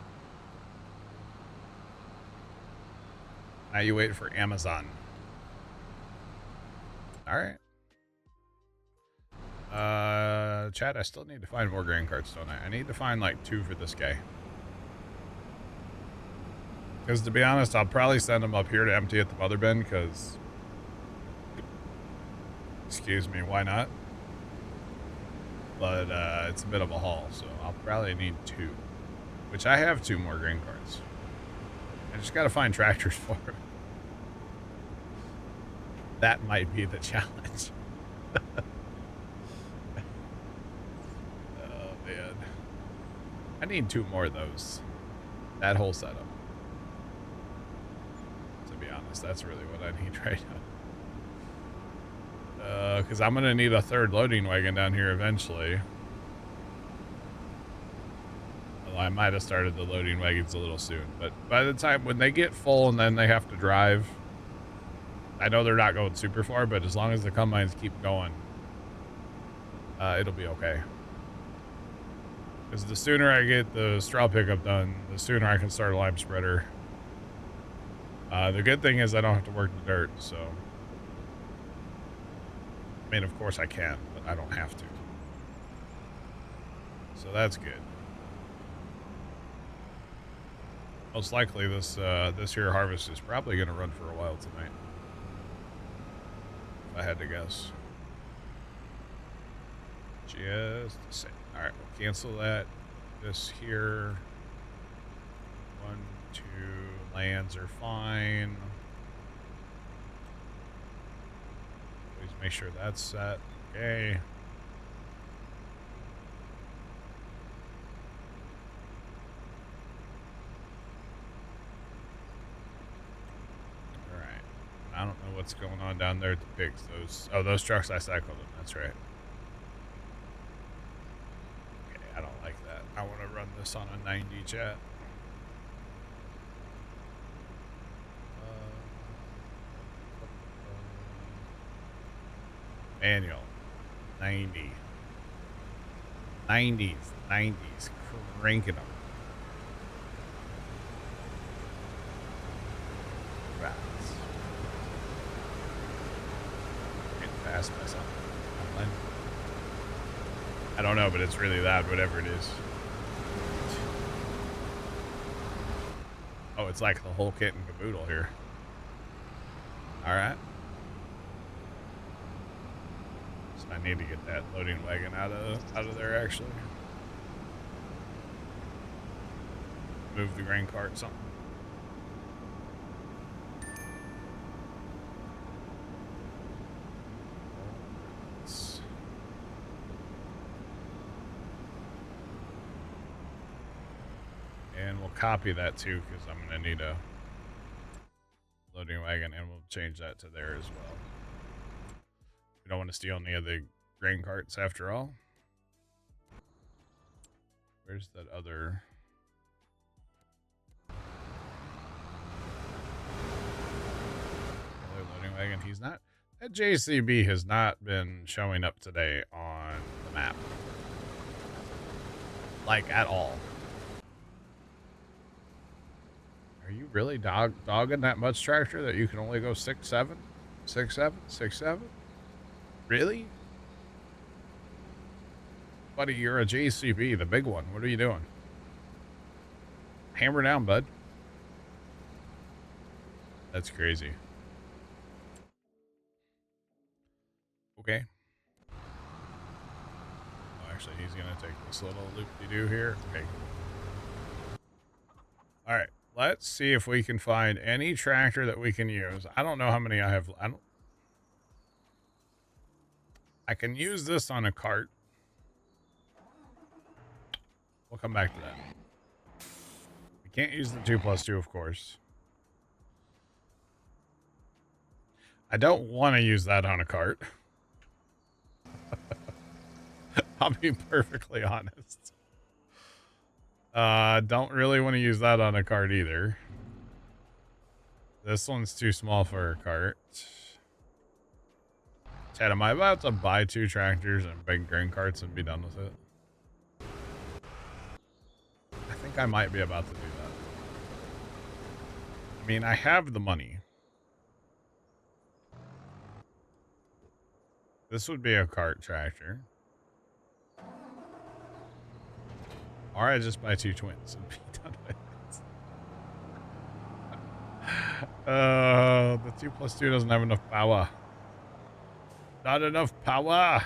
Now you wait for Amazon. Alright. Chat, I still need to find more grain carts, don't I? I need to find like 2 for this guy. Because to be honest, I'll probably send them up here to empty at the mother bin, because... Excuse me, why not? But it's a bit of a haul, so I'll probably need 2. Which I have 2 more grain carts. I just gotta find tractors for them. That might be the challenge. Oh, man. I need 2 more of those. That whole setup. To be honest, that's really what I need right now. Because I'm going to need a 3rd loading wagon down here eventually. Well, I might have started the loading wagons a little soon. But by the time, when they get full and then they have to drive, I know they're not going super far, but as long as the combines keep going, it'll be okay. Because the sooner I get the straw pickup done, the sooner I can start a lime spreader. The good thing is I don't have to work the dirt, so. I mean, of course I can, but I don't have to. So that's good. Most likely this here harvest is probably going to run for a while tonight. If I had to guess. Just a second. Alright, we'll cancel that. This here. 1, 2 lands are fine. Please make sure that's set. Okay. Alright. I don't know what's going on down there at the pigs. Those trucks I cycled them. That's right. Okay, I don't like that. I want to run this on a 90 chat. Manual. 90. 90s. 90s. Cranking them. Rats. Getting past myself. I don't know, but it's really loud, whatever it is. Oh, it's like the whole kit and caboodle here. Alright. I need to get that loading wagon out of there, actually. Move the grain cart, something. And we'll copy that too, because I'm going to need a loading wagon, and we'll change that to there as well. Don't want to steal any of the grain carts after all. Where's that other loading wagon? He's not. That JCB has not been showing up today on the map. Like, at all. Are you really dogging that much tractor that you can only go 6'7"? 6'7"? 6'7"? Really? Buddy, you're a JCB, the big one. What are you doing? Hammer down, bud. That's crazy. Okay. Oh, actually, he's going to take this little loop-de-doo here. Okay. All right. Let's see if we can find any tractor that we can use. I don't know how many I have. I can use this on a cart. We'll come back to that. We can't use the 2+2, of course. I don't want to use that on a cart. I'll be perfectly honest. Don't really want to use that on a cart either. This one's too small for a cart. Chad, am I about to buy 2 tractors and big grain carts and be done with it? I think I might be about to do that. I mean, I have the money. This would be a cart tractor. Or I just buy 2 twins and be done with it. The 2+2 doesn't have enough power. Not enough power.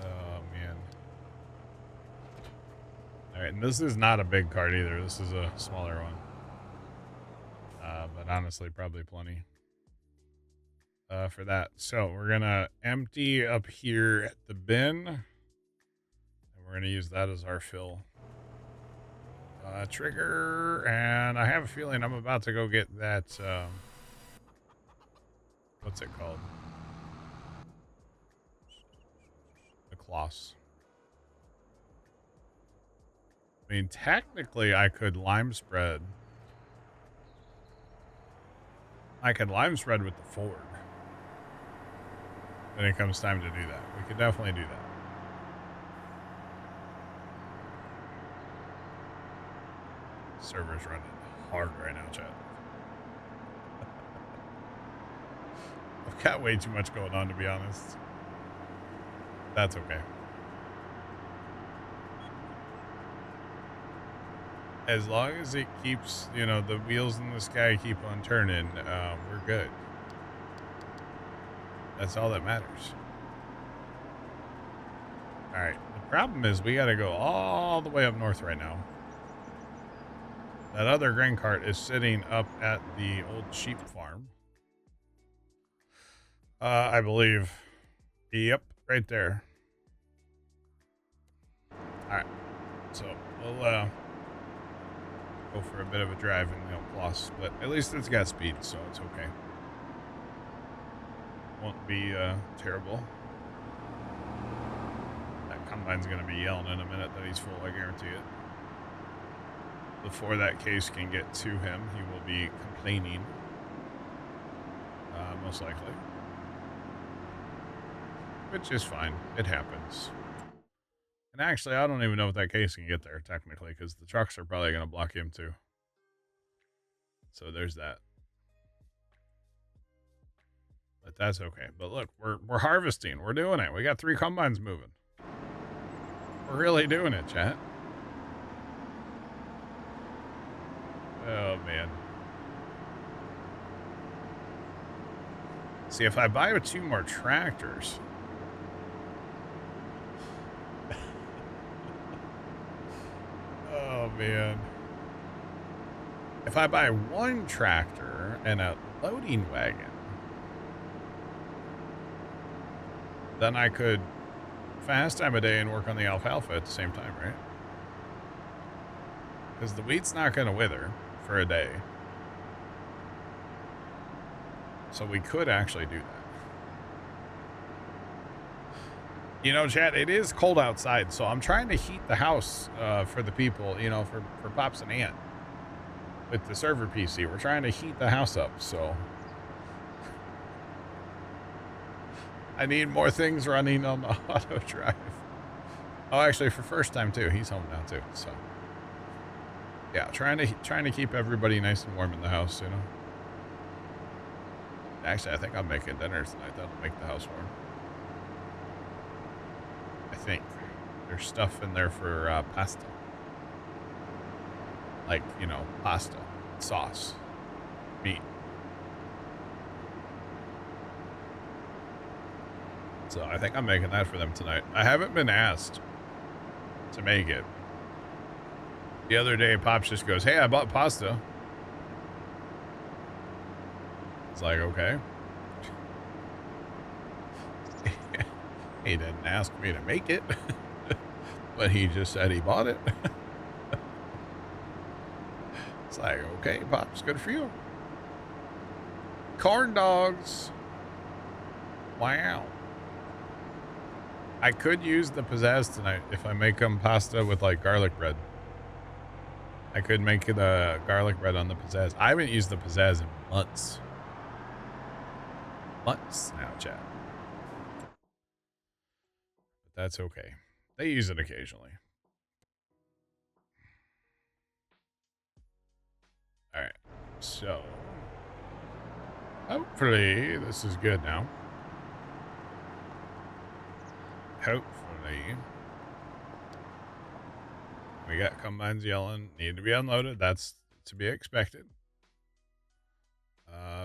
Oh, man. Alright, and this is not a big cart either. This is a smaller one. But honestly, probably plenty. For that. So, we're going to empty up here at the bin. And we're going to use that as our fill. Trigger. And I have a feeling I'm about to go get that... what's it called? The cloths. I mean, technically, I could lime spread. I could lime spread with the Ford. when it comes time to do that. We could definitely do that. Server's running hard right now, chat. I've got way too much going on, to be honest. That's okay. As long as it keeps, you know, the wheels in the sky keep on turning, we're good. That's all that matters. All right. The problem is we got to go all the way up north right now. That other grain cart is sitting up at the old sheep farm. I believe. Yep, right there. All right. So we'll go for a bit of a drive in the plus, but at least it's got speed, so it's okay. Won't be terrible. That combine's gonna be yelling in a minute that he's full, I guarantee it. Before that case can get to him, he will be complaining. Most likely. Which is fine. It happens. And actually, I don't even know if that case can get there, technically, because the trucks are probably going to block him, too. So there's that. But that's okay. But look, we're harvesting. We're doing it. We got 3 combines moving. We're really doing it, chat. Oh, man. See, if I buy 2 more tractors... Oh, man. If I buy 1 tractor and a loading wagon, then I could fast time a day and work on the alfalfa at the same time, right? Because the wheat's not going to wither for a day. So we could actually do that. You know, chat, it is cold outside, so I'm trying to heat the house for the people, you know, for Pops and Aunt. With the server PC, we're trying to heat the house up, so... I need more things running on the auto drive. Oh, actually, for first time, too. He's home now, too, so... Yeah, trying to keep everybody nice and warm in the house, you know. Actually, I think I'm making dinner tonight. That'll make the house warm. I think. There's stuff in there for pasta. Like, you know, pasta, sauce, meat. So I think I'm making that for them tonight. I haven't been asked to make it. The other day, Pops just goes, "Hey, I bought pasta." It's like, okay. He didn't ask me to make it, but he just said he bought it. It's like, okay, Pops, good for you. Corn dogs. Wow. I could use the pizzazz tonight if I make them pasta with like garlic bread. I could make the garlic bread on the pizzazz. I haven't used the pizzazz in months. Months now, chat. But that's okay. They use it occasionally. Alright. So. Hopefully, this is good now. Hopefully. We got combines yelling. Need to be unloaded. That's to be expected.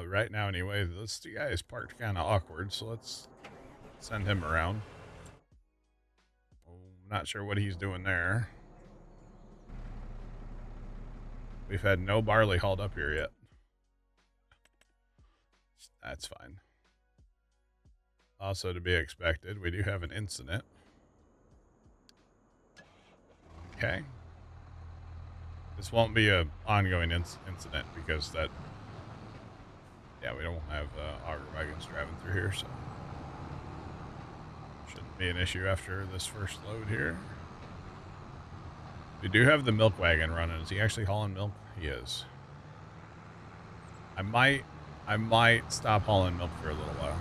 Right now, anyway, this guy is parked kind of awkward, so let's send him around. Oh, not sure what he's doing there. We've had no barley hauled up here yet. That's fine. Also to be expected, we do have an incident. Okay. This won't be an ongoing incident because that... Yeah, we don't have auger wagons driving through here, so... Shouldn't be an issue after this first load here. We do have the milk wagon running. Is he actually hauling milk? He is. I might stop hauling milk for a little while.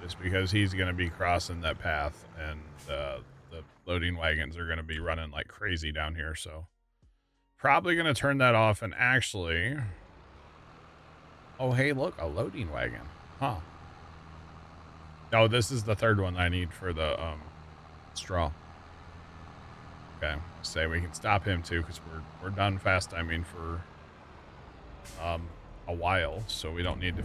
just because he's going to be crossing that path, and the loading wagons are going to be running like crazy down here. So probably going to turn that off. And actually, oh hey, look, a loading wagon, huh? No, this is the third one I need for the straw. Okay, say we can stop him too, because we're done fast timing for a while, so we don't need to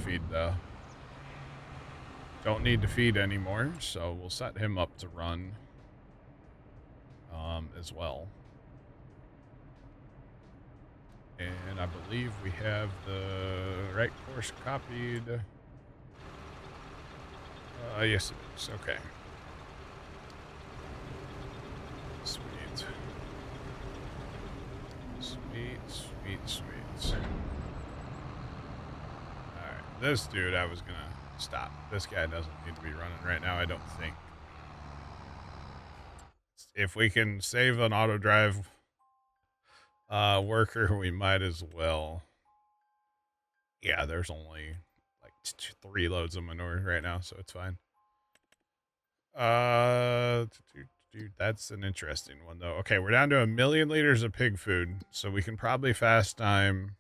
feed anymore. So we'll set him up to run as well. And I believe we have the right course copied. Yes, it is. Okay. Sweet. Sweet, sweet, sweet. Alright, this dude I was gonna stop. This guy doesn't need to be running right now, I don't think. If we can save an auto drive worker, we might as well. Yeah, there's only like 3 loads of manure right now, so it's fine. Dude, that's an interesting one though. Okay, we're down to 1 million liters of pig food, so we can probably fast time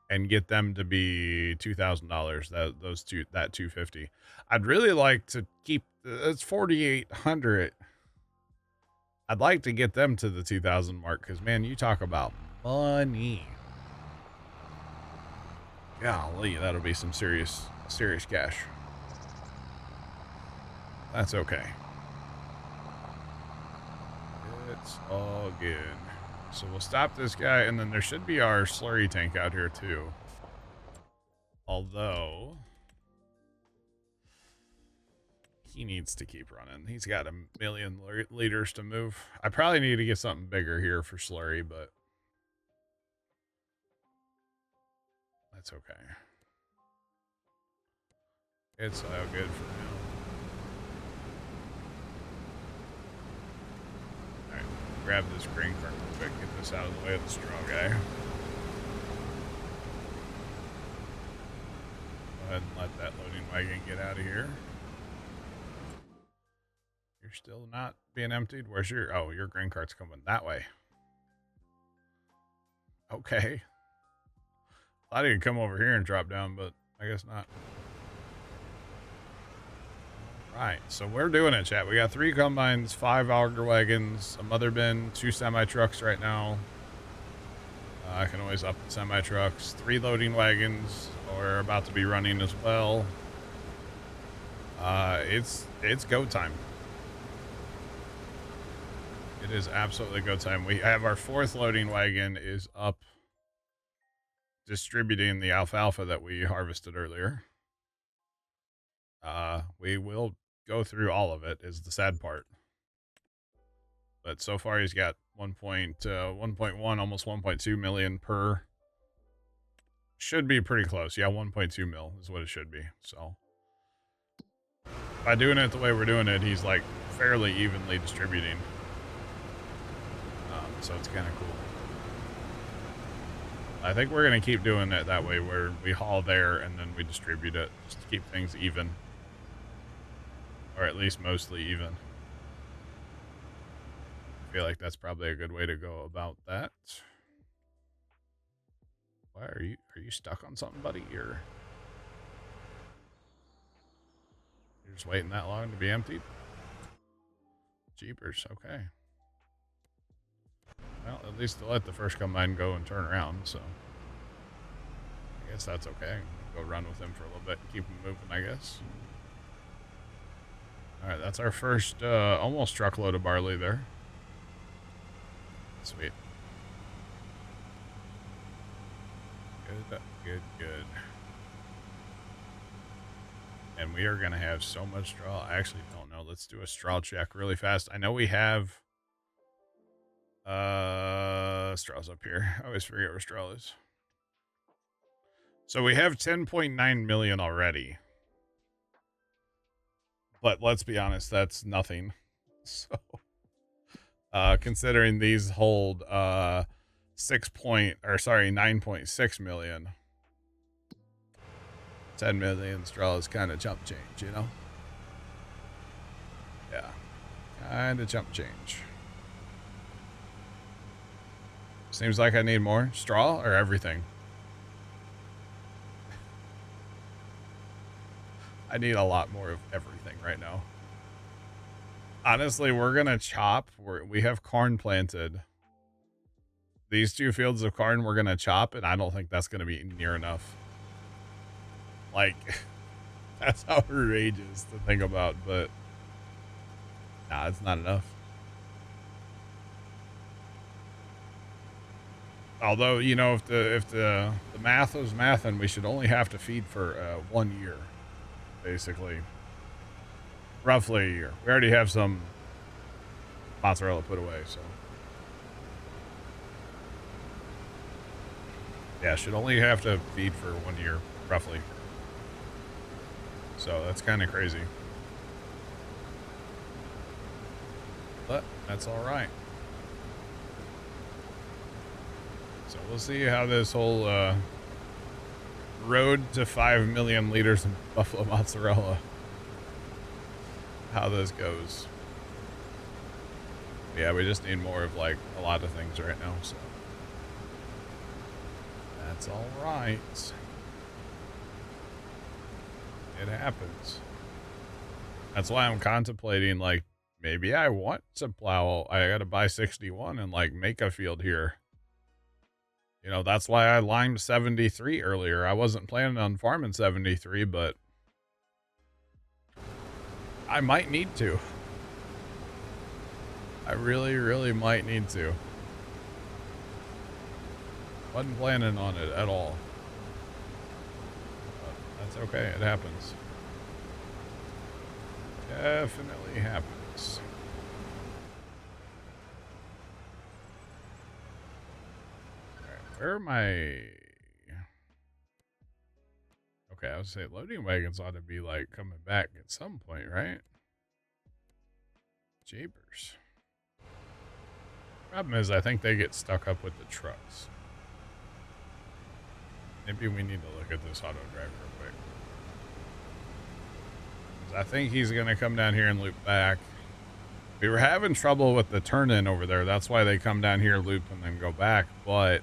and get them to be $2,000. That 250. I'd really like to keep. It's 4,800. I'd like to get them to the 2,000 mark, because man, you talk about money. Golly, that'll be some serious cash. That's okay. It's all good. So we'll stop this guy, and then there should be our slurry tank out here too. Although he needs to keep running. He's got 1 million liters to move. I probably need to get something bigger here for slurry, but that's okay. It's all good for now. Alright, grab this grain cart real quick, get this out of the way of the straw guy. Go ahead and let that loading wagon get out of here. You're still not being emptied? Where's your... Oh, your grain cart's coming that way. Okay. Thought he could come over here and drop down, but I guess not. Right, so we're doing it, chat. We got 3 combines, 5 auger wagons, a mother bin, 2 semi-trucks right now. I can always up the semi-trucks. 3 loading wagons are about to be running as well. It's go time. It is absolutely go time. We have our 4th loading wagon is up distributing the alfalfa that we harvested earlier. We will go through all of it, is the sad part. But so far he's got 1.1, almost 1.2 million per. Should be pretty close. Yeah, 1.2 mil is what it should be. So by doing it the way we're doing it, he's like fairly evenly distributing. So it's kind of cool. I think we're going to keep doing it that way, where we haul there and then we distribute it, just to keep things even. Or at least mostly even. I feel like that's probably a good way to go about that. Why are you stuck on something, buddy? You're just waiting that long to be emptied? Jeepers, okay. Well, at least to let the first combine go and turn around, so I guess that's okay. Go run with him for a little bit and keep him moving, I guess. Alright, that's our first almost truckload of barley there. Sweet. Good. And we are going to have so much straw. I actually don't know. Let's do a straw check really fast. I know we have straw's up here. I always forget where straw is. So we have 10.9 million already. But let's be honest, that's nothing. So considering these hold 9.6 million. 10 million straw is kind of chump change, you know? Yeah. Kind of chump change. Seems like I need more straw or everything. I need a lot more of everything right now. Honestly, we're going to chop. We have corn planted. These 2 fields of corn we're going to chop, and I don't think that's going to be near enough. Like, that's outrageous to think about, but nah, it's not enough. Although, you know, if the math was mathin', we should only have to feed for 1 year, basically. Roughly a year. We already have some mozzarella put away, so. Yeah, should only have to feed for 1 year, roughly. So that's kind of crazy. But that's all right. So we'll see how this whole road to 5 million liters of buffalo mozzarella, how this goes. Yeah, we just need more of like a lot of things right now, so that's all right. It happens. That's why I'm contemplating, like, maybe I want to plow. I gotta buy 61 and like make a field here. You know, that's why I limed 73 earlier. I wasn't planning on farming 73, but I might need to. I really, really might need to. Wasn't planning on it at all. But that's okay. It happens. Definitely happens. Alright, where are my... Okay, I would say loading wagons ought to be like coming back at some point, right? Jeepers. Problem is, I think they get stuck up with the trucks. Maybe we need to look at this auto drive real quick. 'Cause I think he's going to come down here and loop back. We were having trouble with the turn-in over there. That's why they come down here, loop, and then go back. But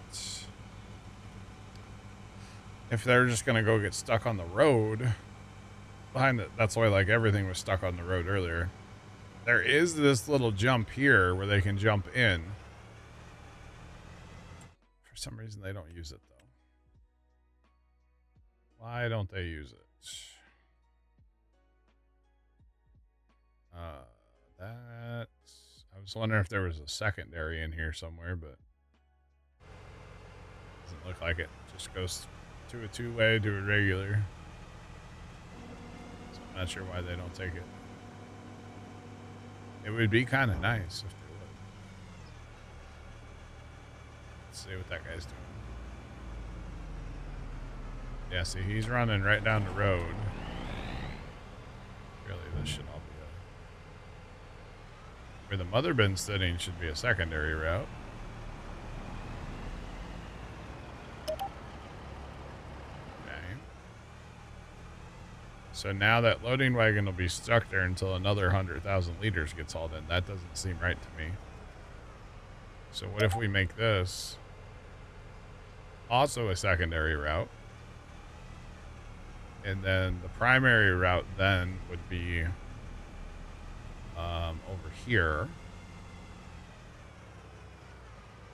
if they're just going to go get stuck on the road behind it, that's why like everything was stuck on the road earlier. There is this little jump here where they can jump in. For some reason, they don't use it, though. Why don't they use it? That... I was wondering if there was a secondary in here somewhere, but doesn't look like it. Just goes to a two-way to a regular. So I'm not sure why they don't take it. It would be kind of nice if they would. Let's see what that guy's doing. Yeah, see, he's running right down the road. Really, this should all be where the mother bin's sitting should be a secondary route. Okay. So now that loading wagon will be stuck there until another 100,000 liters gets hauled in. That doesn't seem right to me. So what if we make this also a secondary route? And then the primary route then would be over here.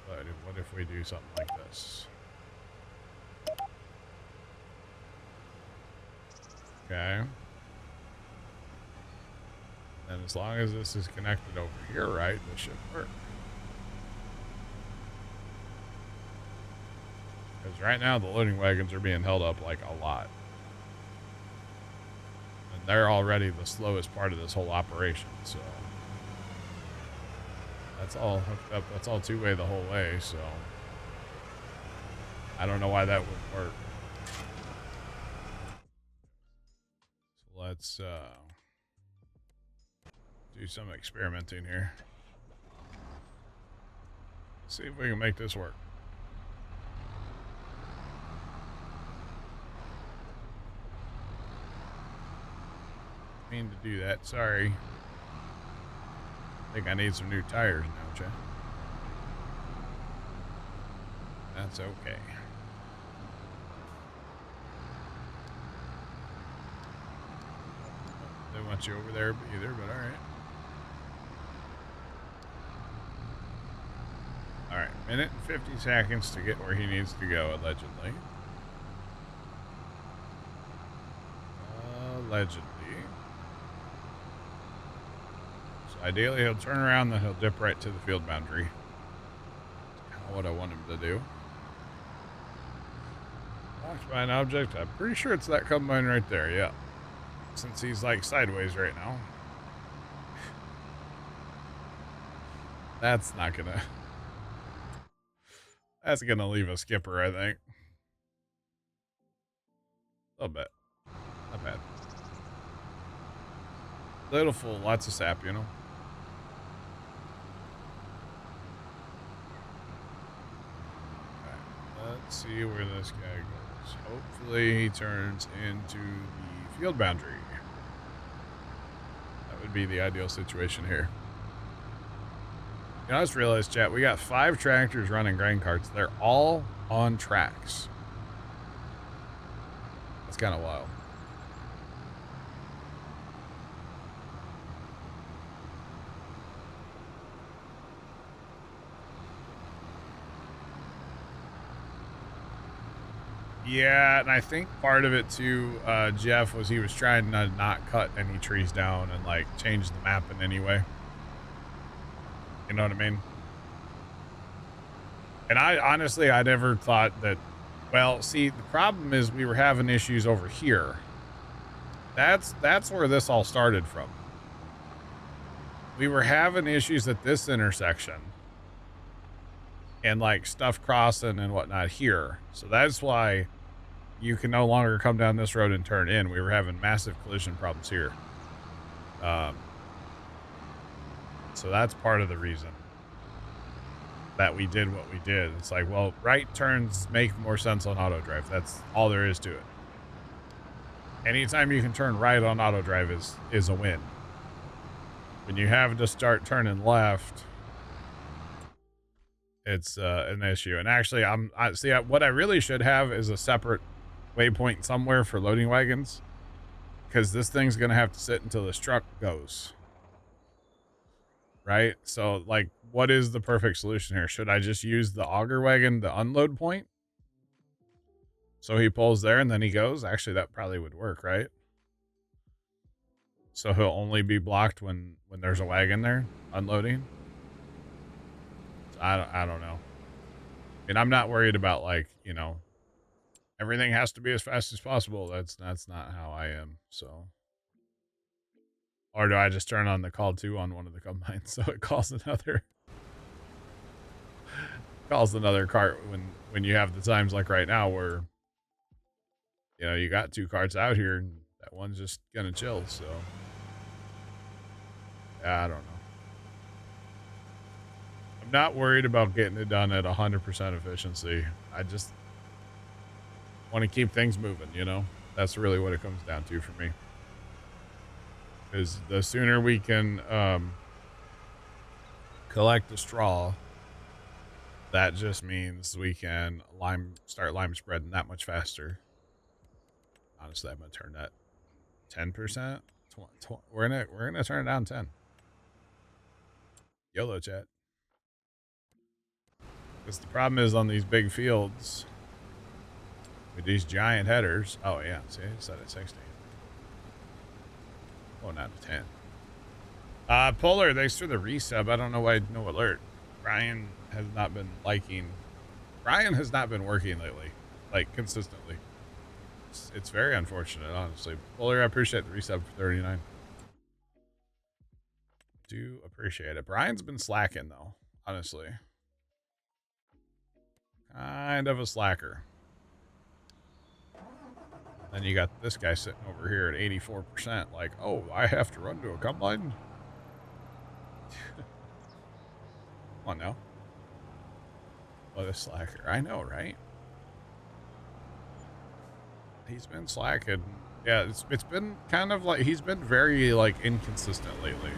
But what if we do something like this? Okay. And as long as this is connected over here, right, this should work. Because right now the loading wagons are being held up like a lot. And they're already the slowest part of this whole operation, so that's all hooked up. That's all two-way the whole way, so I don't know why that wouldn't work. So let's do some experimenting here. See if we can make this work. mean to do that. Sorry. I think I need some new tires now, Chad. That's okay. Don't want you over there either, but all right. All right, minute and 50 seconds to get where he needs to go, allegedly. Allegedly. So ideally, he'll turn around, then he'll dip right to the field boundary. That's kind of what I want him to do. Blocked by an object. I'm pretty sure it's that combine right there, yeah. Since he's like sideways right now. That's not gonna... That's gonna leave a skipper, I think. A little bit. Not bad. Little full, lots of sap, you know. Alright, let's see where this guy goes. Hopefully he turns into the field boundary. That would be the ideal situation here. You know, I just realized, chat, we got 5 tractors running grain carts. They're all on tracks. That's kind of wild. Yeah, and I think part of it too, Jeff, was he was trying to not cut any trees down and like change the map in any way. You know what I mean? And I honestly, I never thought that. Well, see, the problem is we were having issues over here. That's where this all started from. We were having issues at this intersection. And like stuff crossing and whatnot here. So that's why you can no longer come down this road and turn in. We were having massive collision problems here. So that's part of the reason that we did what we did. It's like, well, right turns make more sense on auto drive. That's all there is to it. Anytime you can turn right on auto drive is a win. When you have to start turning left, it's an issue. And actually, what I really should have is a separate waypoint somewhere for loading wagons, because this thing's gonna have to sit until this truck goes. Right? So, like, what is the perfect solution here? Should I just use the auger wagon, the unload point? So he pulls there and then he goes? Actually, that probably would work, right? So he'll only be blocked when there's a wagon there unloading? I don't know. I mean, I'm not worried about, like, you know, everything has to be as fast as possible. That's not how I am, so. Or do I just turn on the call 2 on one of the combines so it calls another cart when you have the times like right now where, you know, you got 2 carts out here and that one's just gonna chill, so. Yeah, I don't know. I'm not worried about getting it done at 100% efficiency. I just want to keep things moving, you know? That's really what it comes down to for me. Is the sooner we can collect the straw, that just means we can start lime spreading that much faster. Honestly, I'm gonna turn that 10%. We're gonna turn it down 10. YOLO, chat. Because the problem is on these big fields with these giant headers. Oh yeah, see, it's set at 60. Going out to 10. Polar, thanks for the resub. I don't know why no alert. Brian has not been working lately, like consistently. It's very unfortunate, honestly. Polar, I appreciate the resub for 39. Do appreciate it. Brian's been slacking though, honestly. Kind of a slacker. Then you got this guy sitting over here at 84%. Like, oh, I have to run to a combine? Come on now. What a slacker. I know, right? He's been slacking Yeah, it's been kind of like he's been very like inconsistent lately.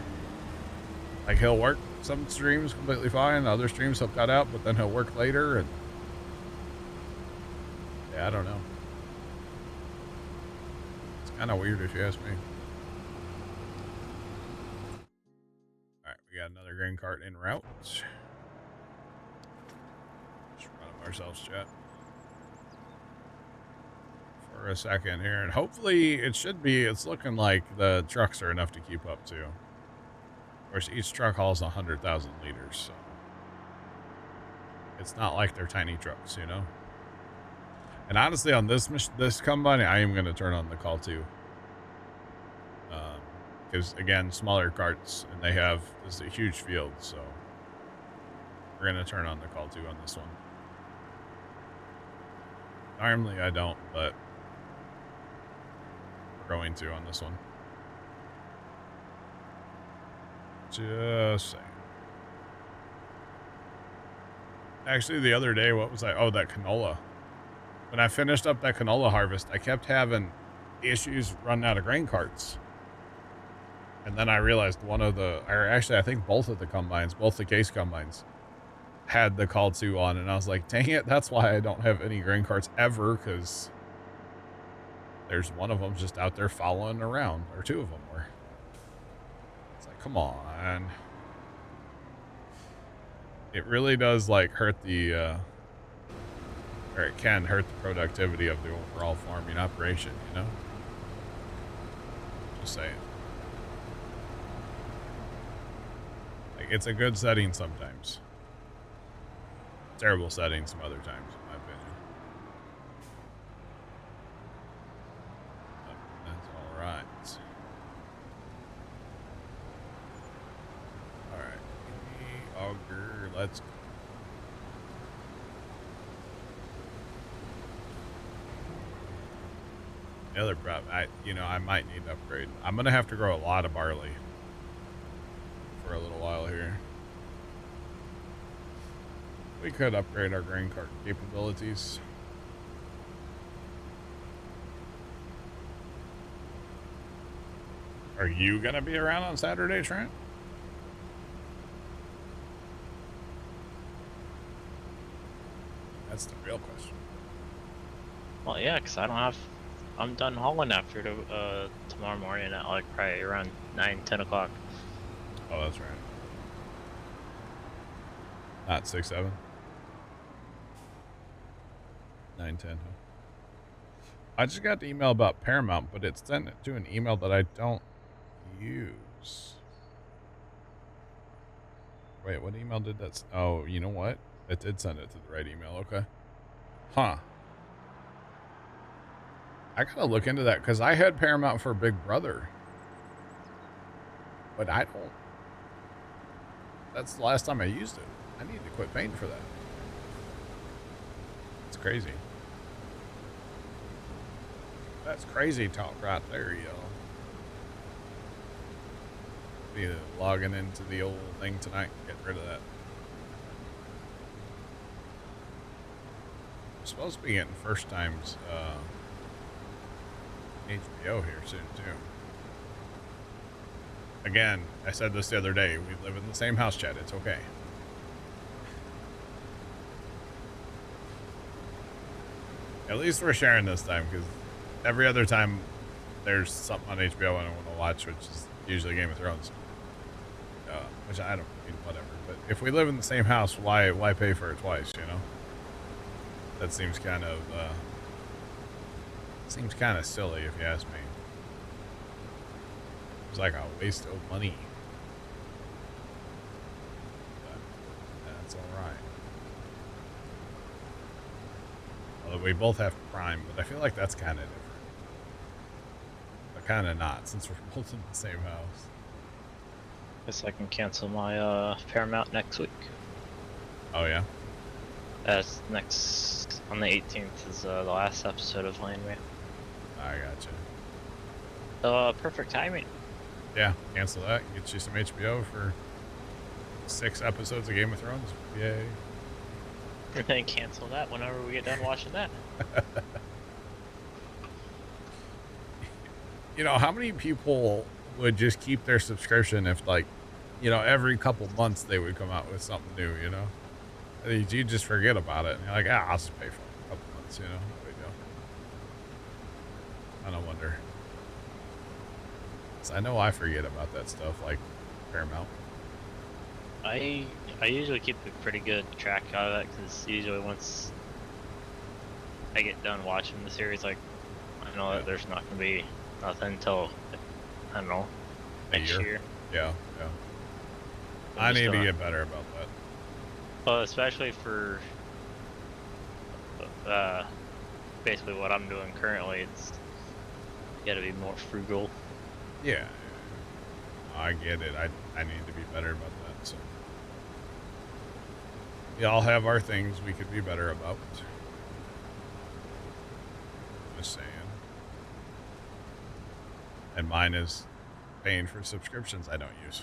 Like he'll work some streams completely fine, other streams he'll cut out, but then he'll work later, and yeah, I don't know. It's kind of weird if you ask me. All right, we got another grain cart en route. Just run them ourselves, chat. For a second here, and hopefully it should be. It's looking like the trucks are enough to keep up to. Of course, each truck hauls 100,000 liters, so it's not like they're tiny trucks, you know. And honestly, on this combine, I am going to turn on the call too, because again, smaller carts, and they have this is a huge field, so we're going to turn on the call too on this one. Normally, I don't, but we're going to on this one. Just saying. Actually, the other day, what was I? Oh, that canola. When I finished up that canola harvest, I kept having issues running out of grain carts. And then I realized I think both of the combines, both the case combines, had the call to on. And I was like, dang it, that's why I don't have any grain carts ever, because there's one of them just out there following around, or two of them were. It's like, come on. It really does like hurt the, or it can hurt the productivity of the overall farming operation, you know? Just saying. Like, it's a good setting sometimes. Terrible setting some other times, in my opinion. But that's all right. All right. Auger, let's go. The other problem, I might need to upgrade. I'm gonna have to grow a lot of barley for a little while here. We could upgrade our grain cart capabilities. Are you gonna be around on Saturday, Trent? That's the real question. Well, yeah, because I'm done hauling after tomorrow morning at like probably around 9-10 o'clock. Oh, that's right. Not 6, 7. 9, 10. Huh? I just got the email about Paramount, but it sent it to an email that I don't use. Wait, what email did that? Oh, you know what? It did send it to the right email. Okay. Huh. I gotta look into that because I had Paramount for Big Brother, but I don't. That's the last time I used it. I need to quit paying for that. It's crazy. That's crazy talk right there, y'all. Be logging into the old thing tonight. Get rid of that. I'm supposed to be getting first times HBO here soon too. Again, I said this the other day. We live in the same house, chat. It's okay. At least we're sharing this time, because every other time there's something on HBO I want to watch, which is usually Game of Thrones. Which I don't mean, whatever. But if we live in the same house, why pay for it twice? You know, that seems kind of silly if you ask me. It's like a waste of money. But that's all right. Although we both have Prime, but I feel like that's kind of different. But kind of not, since we're both in the same house. Guess I can cancel my Paramount next week. Oh yeah? That's next on the 18th is the last episode of Land Man. I gotcha. So perfect timing. Yeah, cancel that. Get you some HBO for 6 episodes of Game of Thrones. Yay. And then cancel that whenever we get done watching that. You know, how many people would just keep their subscription if, like, you know, every couple months they would come out with something new, you know? You just forget about it. And you're like, I'll just pay for it a couple months, you know? No big deal. I don't wonder. 'Cause I know I forget about that stuff, like Paramount. I usually keep a pretty good track of it because usually once I get done watching the series, like I know that there's not gonna be nothing until I don't know next year. Yeah. I'm I just need to gonna- get better about that. Well, especially for basically what I'm doing currently, it's got to be more frugal. Yeah. I get it. I need to be better about that. So we all have our things we could be better about. Just saying. And mine is paying for subscriptions I don't use.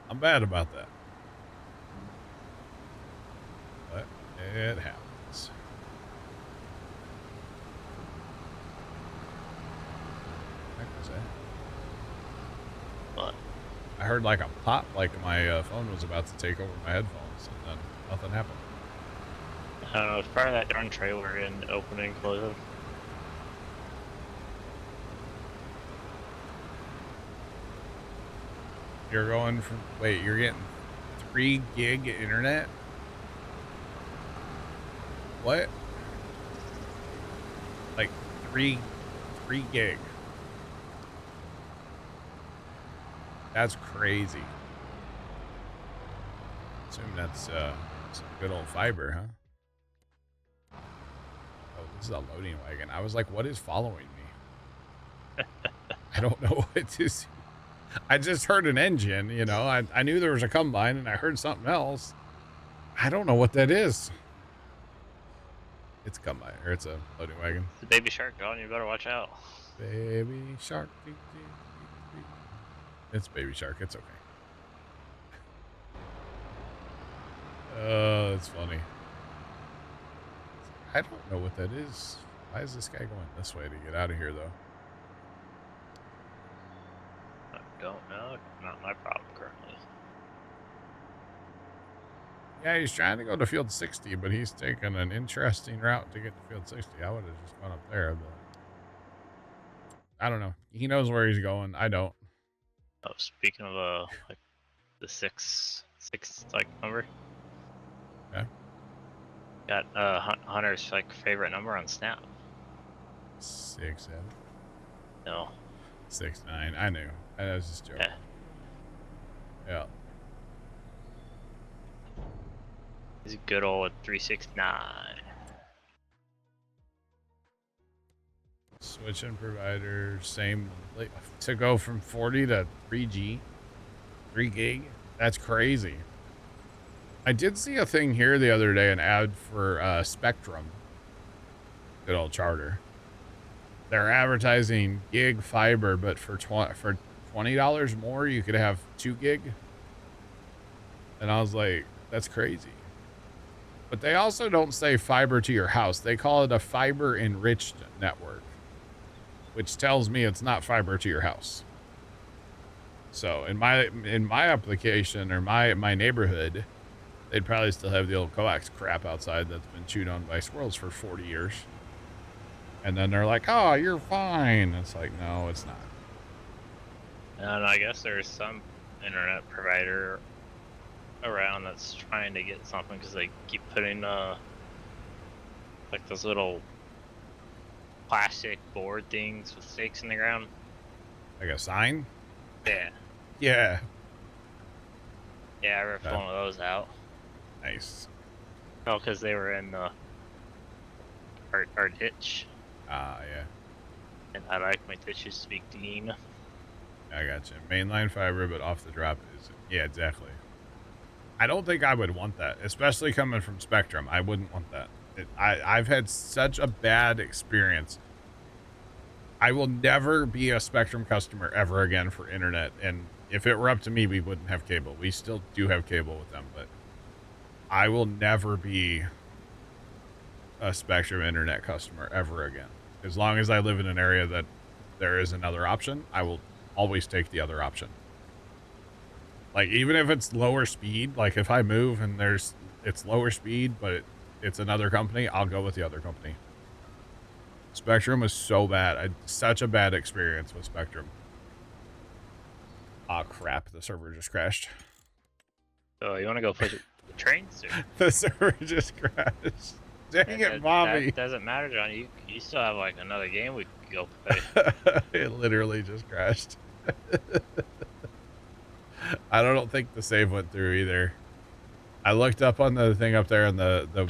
I'm bad about that. But it happens. What was that? But I heard like a pop, like my phone was about to take over my headphones, and then nothing happened. I don't know, it's part of that darn trailer and opening, closing. You're going from, wait, you're getting 3 gig internet? What? Like 3 gig. That's crazy. Assume that's some good old fiber, huh? Oh, this is a loading wagon. I was like, what is following me? I don't know what it is. I just heard an engine, you know. I knew there was a combine and I heard something else. I don't know what that is. It's a combine, or it's a loading wagon. It's a baby shark, John. You better watch out. Baby shark. It's baby shark. It's okay. Oh, that's funny. I don't know what that is. Why is this guy going this way to get out of here, though? I don't know. Not my problem currently. Yeah, he's trying to go to field 60, but he's taking an interesting route to get to field 60. I would have just gone up there, but I don't know. He knows where he's going. I don't. Oh, speaking of like the six like number. Yeah. Got Hunter's like favorite number on Snap. 6, 7, No. 6, 9. I knew. I was just joking. Yeah. Yeah. He's a good old 369. Switching providers, same. To go from 40 to 3G, 3 gig. That's crazy. I did see a thing here the other day, an ad for Spectrum. Good old Charter. They're advertising gig fiber, but for $20 more, you could have 2 gig. And I was like, that's crazy. But they also don't say fiber to your house. They call it a fiber enriched network, which tells me it's not fiber to your house. So in my application or my neighborhood, they'd probably still have the old coax crap outside that's been chewed on by squirrels for 40 years. And then they're like, oh, you're fine. It's like, no, it's not. And I guess there's some internet provider around that's trying to get something because they keep putting like those little plastic board things with stakes in the ground. Like a sign? Yeah. Yeah. Yeah, I ripped one of those out. Nice. Oh, because they were in the our ditch. Ah, yeah. And I like my ditches to be clean. I got you. Mainline fiber, but off the drop is... Yeah, exactly. I don't think I would want that, especially coming from Spectrum. I wouldn't want that. I've had such a bad experience. I will never be a Spectrum customer ever again for internet. And if it were up to me, we wouldn't have cable. We still do have cable with them, but I will never be a Spectrum internet customer ever again. As long as I live in an area that there is another option, I will always take the other option. Like, even if it's lower speed, like if I move and it's lower speed, but it's another company, I'll go with the other company. Spectrum was so bad. Such a bad experience with Spectrum. Oh crap, the server just crashed. So you want to go play the train soon? The server just crashed. Dang it, Bobby. That doesn't matter, John. You still have like another game we could go play. It literally just crashed. I don't think the save went through either. I looked up on the thing up there, and the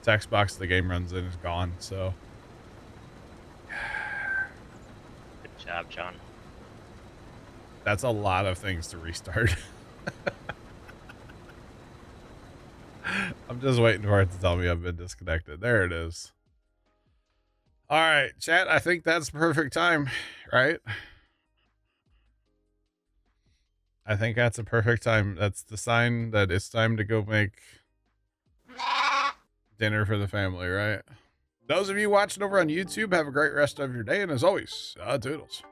text box the game runs in is gone. So Good job, John. that's a lot of things to restart. I'm just waiting for it to tell me I've been disconnected. There it is. All right, chat. I think that's perfect time, right? I think that's a perfect time. That's the sign that it's time to go make dinner for the family, right? Those of you watching over on YouTube, have a great rest of your day. And as always, toodles.